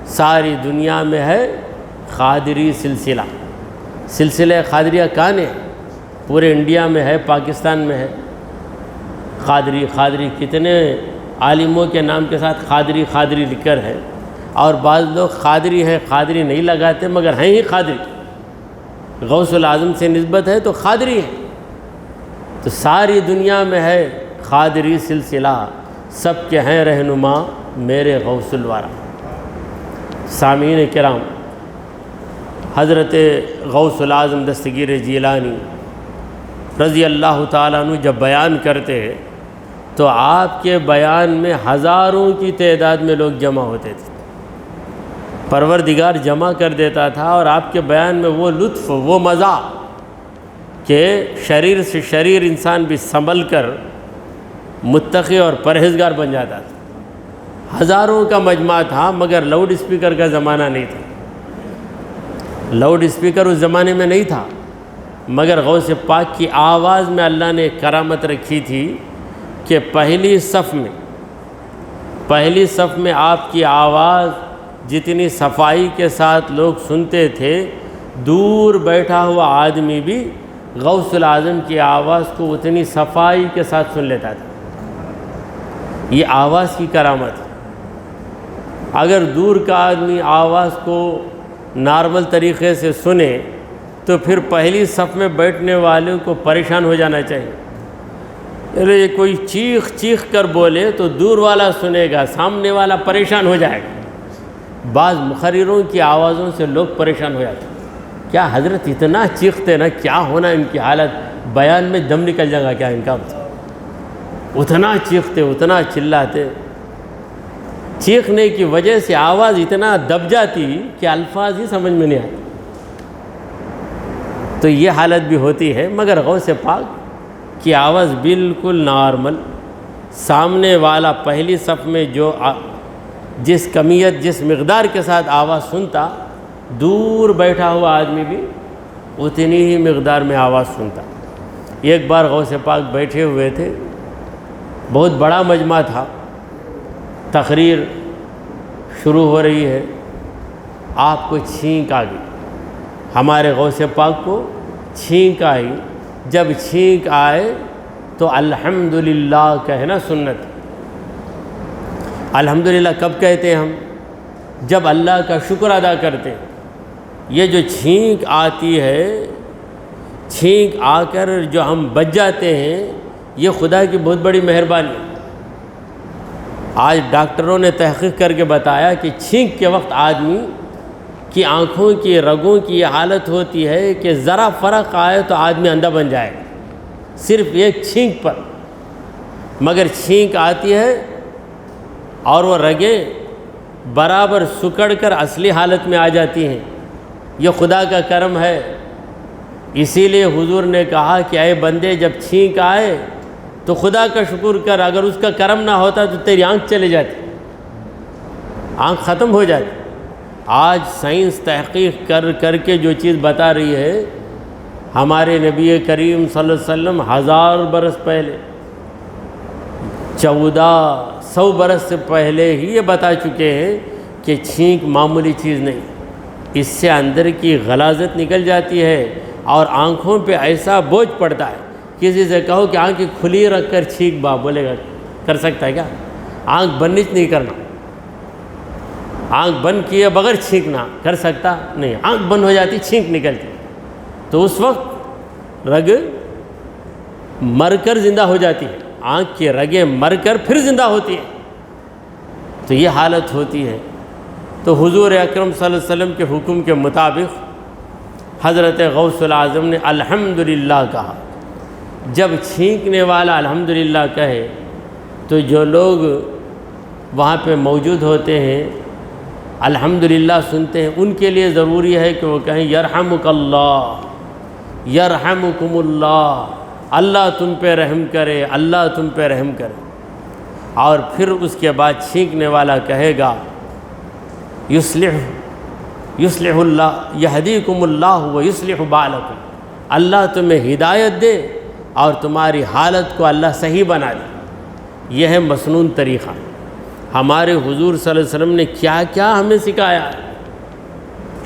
ساری دنیا میں ہے قادری سلسلہ. سلسلہ قادریہ کہاں ہے؟ پورے انڈیا میں ہے، پاکستان میں ہے. قادری قادری کتنے عالموں کے نام کے ساتھ قادری قادری لکھ کر ہے. اور بعض لوگ قادری ہیں، قادری نہیں لگاتے مگر ہیں ہی قادری. غوث الاعظم سے نسبت ہے تو قادری ہے. تو ساری دنیا میں ہے قادری سلسلہ، سب کے ہیں رہنما میرے غوث الورا. سامعین کرام، حضرت غوث الاعظم دستگیر جیلانی رضی اللہ تعالیٰ عنہ جب بیان کرتے ہیں تو آپ کے بیان میں ہزاروں کی تعداد میں لوگ جمع ہوتے تھے. پروردگار جمع کر دیتا تھا، اور آپ کے بیان میں وہ لطف، وہ مزہ کہ شریر سے شریر انسان بھی سنبھل کر متقی اور پرہیزگار بن جاتا تھا. ہزاروں کا مجمع تھا، مگر لاؤڈ اسپیکر کا زمانہ نہیں تھا. لاؤڈ اسپیکر اس زمانے میں نہیں تھا، مگر غوث پاک کی آواز میں اللہ نے کرامت رکھی تھی کہ پہلی صف میں آپ کی آواز جتنی صفائی کے ساتھ لوگ سنتے تھے، دور بیٹھا ہوا آدمی بھی غوث العظم کی آواز کو اتنی صفائی کے ساتھ سن لیتا تھا۔ یہ آواز کی کرامت ہے۔ اگر دور کا آدمی آواز کو نارمل طریقے سے سنے تو پھر پہلی صف میں بیٹھنے والوں کو پریشان ہو جانا چاہیے۔ یہ کوئی چیخ کر بولے تو دور والا سنے گا، سامنے والا پریشان ہو جائے گا۔ بعض مقرروں کی آوازوں سے لوگ پریشان ہو جاتے ہیں، کیا حضرت اتنا چیختے نا، کیا ہونا ان کی حالت، بیان میں دم نکل جائے گا کیا ان کا؟ اتنا چیختے، اتنا چلاتے، چیخنے کی وجہ سے آواز اتنا دب جاتی کہ الفاظ ہی سمجھ میں نہیں آتے۔ تو یہ حالت بھی ہوتی ہے، مگر غوث پاک کی آواز بالکل نارمل، سامنے والا پہلی صف میں جس کمیت جس مقدار کے ساتھ آواز سنتا، دور بیٹھا ہوا آدمی بھی اتنی ہی مقدار میں آواز سنتا۔ ایک بار غوث پاک بیٹھے ہوئے تھے، بہت بڑا مجمع تھا، تقریر شروع ہو رہی ہے، آپ کو چھینک آ گئی، ہمارے غوث پاک کو چھینک آئی۔ جب چھینک آئے تو الحمدللہ کہنا سنت۔ الحمدللہ کب کہتے ہیں ہم؟ جب اللہ کا شکر ادا کرتے ہیں۔ یہ جو چھینک آتی ہے، چھینک آ کر جو ہم بچ جاتے ہیں، یہ خدا کی بہت بڑی مہربانی ہے۔ آج ڈاکٹروں نے تحقیق کر کے بتایا کہ چھینک کے وقت آدمی کی آنکھوں کی رگوں کی یہ حالت ہوتی ہے کہ ذرا فرق آئے تو آدمی اندھا بن جائے گا، صرف ایک چھینک پر۔ مگر چھینک آتی ہے اور وہ رگیں برابر سکڑ کر اصلی حالت میں آ جاتی ہیں، یہ خدا کا کرم ہے۔ اسی لیے حضور نے کہا کہ اے بندے، جب چھینک آئے تو خدا کا شکر کر، اگر اس کا کرم نہ ہوتا تو تیری آنکھ چلے جاتی، آنکھ ختم ہو جاتی۔ آج سائنس تحقیق کر کے جو چیز بتا رہی ہے، ہمارے نبی کریم صلی اللہ علیہ وسلم 1000 برس پہلے، 1400 برس سے پہلے ہی یہ بتا چکے ہیں کہ چھینک معمولی چیز نہیں، اس سے اندر کی غلاظت نکل جاتی ہے اور آنکھوں پہ ایسا بوجھ پڑتا ہے۔ کسی سے کہو کہ آنکھ کھلی رکھ کر چھینک با، بولے گا کر سکتا ہے کیا؟ آنکھ بند نہیں کرنا، آنکھ بند کیے بغیر چھینکنا کر سکتا نہیں، آنکھ بند ہو جاتی، چھینک نکلتی، تو اس وقت رگ مر کر زندہ ہو جاتی ہے، آنکھ کی رگیں مر کر پھر زندہ ہوتی ہیں، تو یہ حالت ہوتی ہے۔ تو حضور اکرم صلی اللہ علیہ وسلم کے حکم کے مطابق حضرت غوث العظم نے الحمدللہ کہا۔ جب چھینکنے والا الحمدللہ کہے تو جو لوگ وہاں پہ موجود ہوتے ہیں، الحمدللہ سنتے ہیں، ان کے لیے ضروری ہے کہ وہ کہیں یرحمک اللہ، یرحمکم اللہ، اللہ تم پہ رحم کرے، اللہ تم پہ رحم کرے۔ اور پھر اس کے بعد چھینکنے والا کہے گا یصلح اللہ یہدیکم اللہ ویصلح بالکم، اللہ تمہیں ہدایت دے اور تمہاری حالت کو اللہ صحیح بنا دے۔ یہ ہے مسنون طریقہ۔ ہمارے حضور صلی اللہ علیہ وسلم نے کیا کیا ہمیں سکھایا۔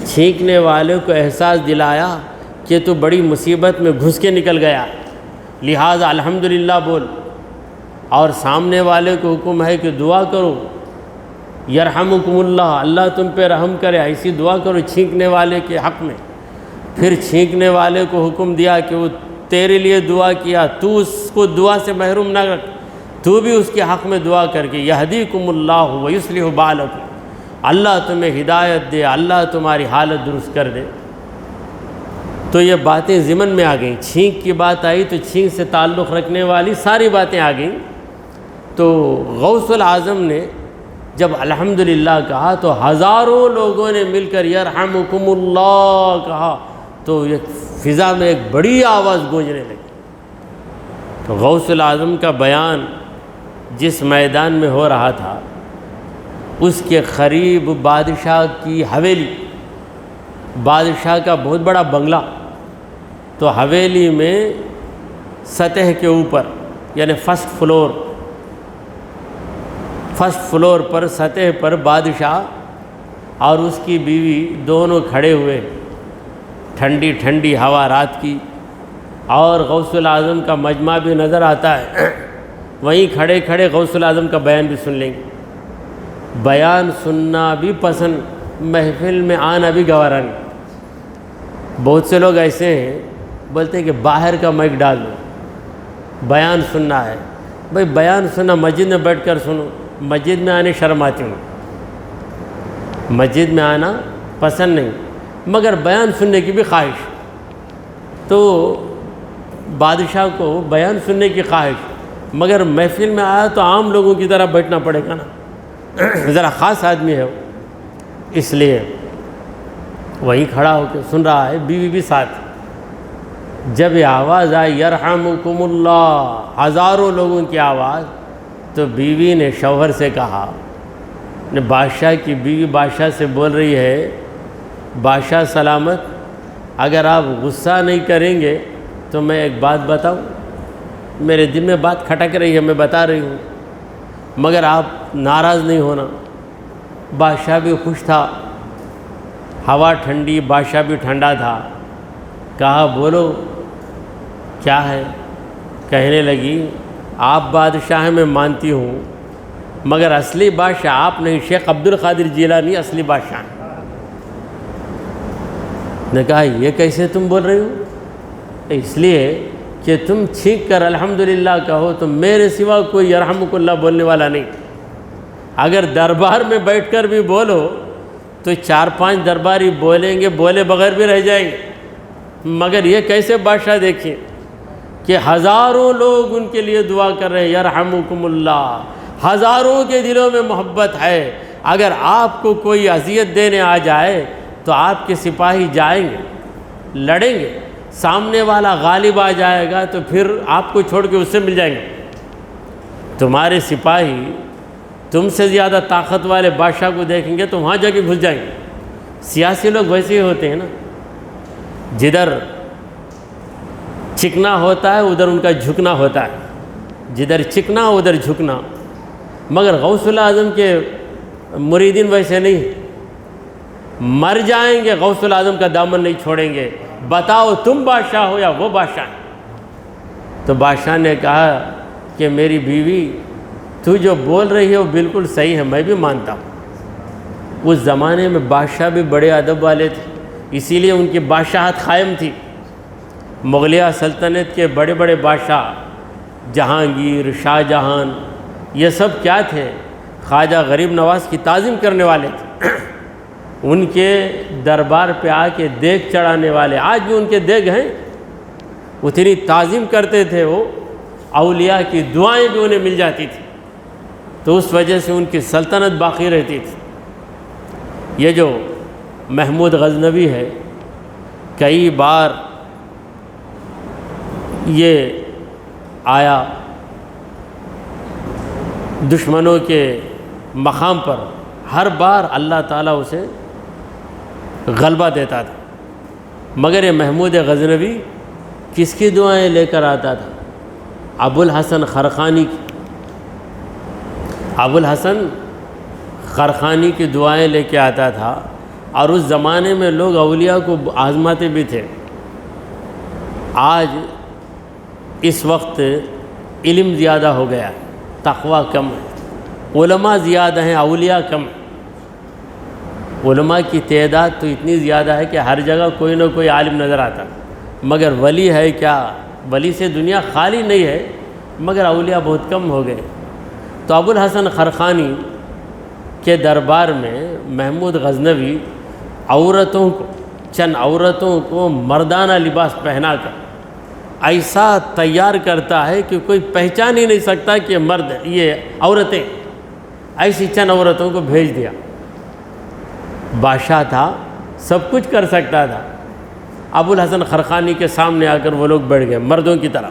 چھینکنے والے کو احساس دلایا کہ تو بڑی مصیبت میں گھس کے نکل گیا، لہٰذا الحمدللہ بول، اور سامنے والے کو حکم ہے کہ دعا کرو، یرحمکم اللہ، اللہ تم پہ رحم کرے، ایسی دعا کرو چھینکنے والے کے حق میں۔ پھر چھینکنے والے کو حکم دیا کہ وہ تیرے لیے دعا کیا، تو اس کو دعا سے محروم نہ رکھ، تو بھی اس کے حق میں دعا کر کے یہدیکم اللہ ویصلح بالکم، اللہ تمہیں ہدایت دے، اللہ تمہاری حالت درست کر دے۔ تو یہ باتیں ضمن میں آ گئیں، چھینک کی بات آئی تو چھینک سے تعلق رکھنے والی ساری باتیں آ گئیں۔ تو غوث العظم نے جب الحمدللہ کہا تو ہزاروں لوگوں نے مل کر یرحمکم اللہ کہا، تو یہ فضا میں ایک بڑی آواز گونجنے لگی۔ تو غوث العظم کا بیان جس میدان میں ہو رہا تھا، اس کے قریب بادشاہ کی حویلی، بادشاہ کا بہت بڑا بنگلہ، تو حویلی میں سطح کے اوپر یعنی فرسٹ فلور فرسٹ فلور پر سطح پر بادشاہ اور اس کی بیوی دونوں کھڑے ہوئے، ٹھنڈی ٹھنڈی ہوا رات کی، اور غوث الاعظم کا مجمع بھی نظر آتا ہے، وہیں کھڑے کھڑے غوث الاعظم کا بیان بھی سن لیں گے۔ بیان سننا بھی پسند، محفل میں آنا بھی گوارا نہیں۔ بہت سے لوگ ایسے ہیں بولتے ہیں کہ باہر کا مائک ڈال دو، بیان سننا ہے۔ بھائی بیان سننا مسجد میں بیٹھ کر سنو، مسجد میں آنے شرم آتی ہوں، مسجد میں آنا پسند نہیں، مگر بیان سننے کی بھی خواہش۔ تو بادشاہ کو بیان سننے کی خواہش، مگر محفل میں آیا تو عام لوگوں کی طرح بیٹھنا پڑے گا نا، ذرا خاص آدمی ہے وہ، اس لیے وہیں کھڑا ہو کے سن رہا ہے، بیوی بھی ساتھ۔ جب یہ آواز آئی یرحمکم اللہ، ہزاروں لوگوں کی آواز، تو بیوی نے شوہر سے کہا، بادشاہ کی بیوی بادشاہ سے بول رہی ہے، بادشاہ سلامت، اگر آپ غصہ نہیں کریں گے تو میں ایک بات بتاؤں، میرے دل میں بات کھٹک رہی ہے، میں بتا رہی ہوں، مگر آپ ناراض نہیں ہونا۔ بادشاہ بھی خوش تھا، ہوا ٹھنڈی، بادشاہ بھی ٹھنڈا تھا۔ کہا بولو کیا ہے؟ کہنے لگی آپ بادشاہ ہیں میں مانتی ہوں، مگر اصلی بادشاہ آپ نہیں، شیخ عبد القادر جیلانی اصلی بادشاہ ہیں۔ نے کہا یہ کیسے تم بول رہی ہو؟ اس لیے کہ تم چھینک کر الحمدللہ کہو تو میرے سوا کوئی یرحمک اللہ بولنے والا نہیں۔ اگر دربار میں بیٹھ کر بھی بولو تو 4-5 درباری بولیں گے، بولے بغیر بھی رہ جائیں گے، مگر یہ کیسے بادشاہ دیکھیں کہ ہزاروں لوگ ان کے لیے دعا کر رہے ہیں یرحمکم اللہ، ہزاروں کے دلوں میں محبت ہے۔ اگر آپ کو کوئی اذیت دینے آ جائے تو آپ کے سپاہی جائیں گے، لڑیں گے، سامنے والا غالب آ جائے گا تو پھر آپ کو چھوڑ کے اس سے مل جائیں گے۔ تمہارے سپاہی تم سے زیادہ طاقت والے بادشاہ کو دیکھیں گے تو وہاں جا کے گھس جائیں گے۔ سیاسی لوگ ویسے ہی ہوتے ہیں نا، جدھر چکنا ہوتا ہے ادھر ان کا جھکنا ہوتا ہے، جدھر چکنا ادھر جھکنا۔ مگر غوث الاعظم کے مریدین ویسے نہیں، مر جائیں گے غوث الاعظم کا دامن نہیں چھوڑیں گے۔ بتاؤ تم بادشاہ ہو یا وہ بادشاہ ہے؟ تو بادشاہ نے کہا کہ میری بیوی تو جو بول رہی ہے وہ بالکل صحیح ہے، میں بھی مانتا ہوں۔ اس زمانے میں بادشاہ بھی بڑے ادب والے تھے، اسی لیے ان کی بادشاہت قائم تھی۔ مغلیہ سلطنت کے بڑے بڑے بادشاہ، جہانگیر، شاہ جہان، یہ سب کیا تھے؟ خواجہ غریب نواز کی تعظیم کرنے والے تھے۔ ان کے دربار پہ آ کے دیگ چڑھانے والے، آج بھی ان کے دیگ ہیں، اتنی تعظیم کرتے تھے وہ، اولیاء کی دعائیں بھی انہیں مل جاتی تھی، تو اس وجہ سے ان کی سلطنت باقی رہتی تھی۔ یہ جو محمود غزنوی ہے، کئی بار یہ آیا دشمنوں کے مقام پر، ہر بار اللہ تعالیٰ اسے غلبہ دیتا تھا، مگر یہ محمود غزنوی کس کی دعائیں لے کر آتا تھا؟ ابو الحسن خرقانی کی، ابو الحسن خرقانی کی دعائیں لے کے آتا تھا۔ اور اس زمانے میں لوگ اولیاء کو آزماتے بھی تھے۔ آج اس وقت علم زیادہ ہو گیا، تقوی کم ہے، علماء زیادہ ہیں، اولیاء کم ہیں۔ علماء کی تعداد تو اتنی زیادہ ہے کہ ہر جگہ کوئی نہ کوئی عالم نظر آتا، مگر ولی ہے کیا؟ ولی سے دنیا خالی نہیں ہے، مگر اولیاء بہت کم ہو گئے۔ تو ابو الحسن خرقانی کے دربار میں محمود غزنوی عورتوں کو، چند عورتوں کو مردانہ لباس پہنا کر ایسا تیار کرتا ہے کہ کوئی پہچان ہی نہیں سکتا کہ مرد یہ عورتیں، ایسی چند عورتوں کو بھیج دیا۔ بادشاہ تھا، سب کچھ کر سکتا تھا۔ ابو الحسن خرقانی کے سامنے آ کر وہ لوگ بیٹھ گئے مردوں کی طرح،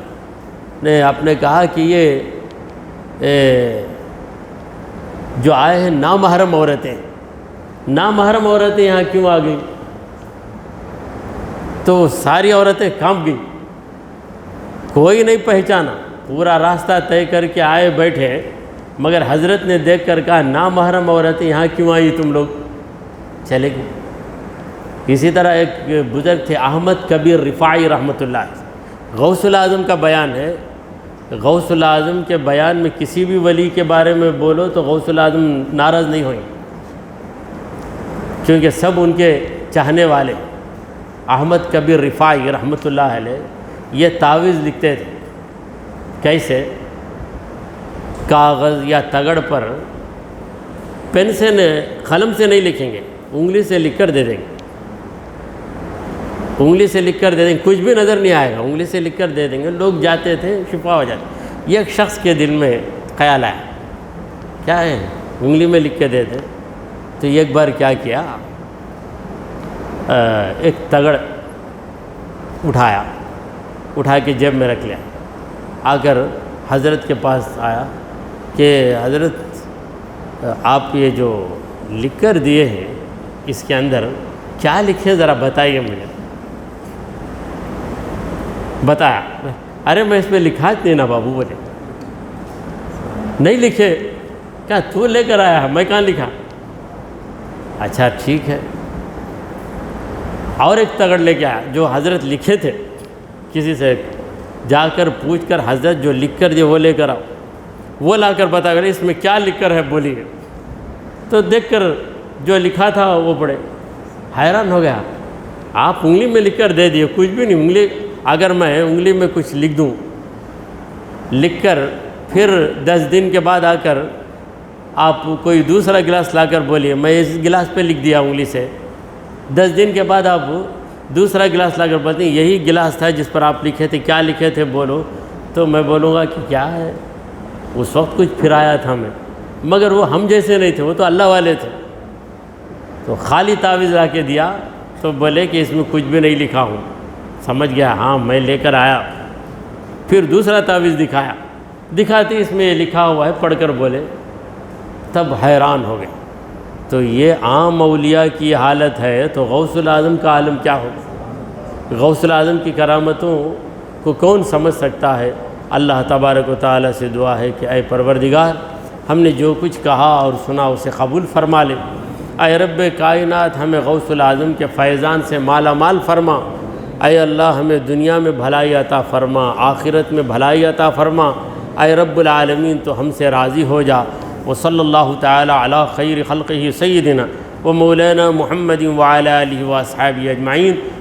نے آپ نے کہا کہ یہ جو آئے ہیں نامحرم عورتیں، نامحرم عورتیں یہاں کیوں آ گئی؟ تو ساری عورتیں کانپ گئی، کوئی نہیں پہچانا۔ پورا راستہ طے کر کے آئے بیٹھے، مگر حضرت نے دیکھ کر کہا نامحرم عورتیں یہاں کیوں آئی تم لوگ، چلے گئے۔ اسی طرح ایک بزرگ تھے احمد کبیر رفاعی رحمۃ اللہ، غوث الاعظم کا بیان ہے، غوث الاعظم کے بیان میں کسی بھی ولی کے بارے میں بولو تو غوث الاعظم ناراض نہیں ہوئیں، کیونکہ سب ان کے چاہنے والے۔ احمد کبیر رفاعی رحمۃ اللہ علیہ یہ تعویذ لکھتے تھے، کیسے؟ کاغذ یا تگڑ پر پین سے قلم سے نہیں لکھیں گے، انگلی سے لکھ کر دے دیں گے، انگلی سے لکھ کر دے دیں گے، کچھ بھی نظر نہیں آئے گا، انگلی سے لکھ کر دے دیں گے، لوگ جاتے تھے شفا ہو جاتے۔ یہ ایک شخص کے دل میں خیال آیا، کیا ہے انگلی میں لکھ کے دے دیں، تو ایک بار کیا کیا، ایک تگڑ اٹھا کے جیب میں رکھ لیا، آ کر حضرت کے پاس آیا کہ حضرت آپ یہ جو لکھ کر دیے ہیں اس کے اندر کیا لکھے ذرا بتائیے مجھے۔ بتایا، ارے میں اس میں لکھا نہیں نا بابو، بولے نہیں لکھے، کیا تو لے کر آیا ہے، میں کہاں لکھا؟ اچھا ٹھیک ہے۔ اور ایک تگڑ لے کے آیا جو حضرت لکھے تھے، کسی سے جا کر پوچھ کر حضرت جو لکھ کر دے وہ لے کر آؤ، وہ لا کر بتا کر اس میں کیا لکھ کر ہے بولیے۔ تو دیکھ کر جو لکھا تھا وہ پڑھے، حیران ہو گیا، آپ انگلی میں لکھ کر دے دیے، کچھ بھی نہیں، انگلی اگر میں انگلی میں کچھ لکھ دوں، لکھ کر پھر 10 دن کے بعد آ کر آپ کوئی دوسرا گلاس لا کر بولیے میں اس گلاس پہ لکھ دیا انگلی سے، 10 دن کے بعد آپ دوسرا گلاس لا کر بولتے ہیں یہی گلاس تھا جس پر آپ لکھے تھے، کیا لکھے تھے بولو، تو میں بولوں گا کہ کیا ہے، اس وقت کچھ پھرایا تھا میں، مگر وہ ہم جیسے نہیں تھے، وہ تو اللہ والے تھے۔ تو خالی تعویذ لا کے دیا تو بولے کہ اس میں کچھ بھی نہیں لکھا ہوں، سمجھ گیا ہاں میں لے کر آیا۔ پھر دوسرا تعویذ دکھاتے اس میں یہ لکھا ہوا ہے، پڑھ کر بولے، تب حیران ہو گئے۔ تو یہ عام اولیاء کی حالت ہے، تو غوث الاعظم کا عالم کیا ہو؟ غوث الاعظم کی کرامتوں کو کون سمجھ سکتا ہے؟ اللہ تبارک و تعالیٰ سے دعا ہے کہ اے پروردگار، ہم نے جو کچھ کہا اور سنا اسے قبول فرما لے۔ اے رب کائنات، ہمیں غوث الاعظم کے فیضان سے مالا مال فرما۔ اے اللہ، ہمیں دنیا میں بھلائی عطا فرما، آخرت میں بھلائی عطا فرما۔ اے رب العالمین، تو ہم سے راضی ہو جا۔ وصلی اللہ تعالی علی خیر خلقہ سیدنا و مولانا محمد وعلی آلہ واصحابہ اجمعین۔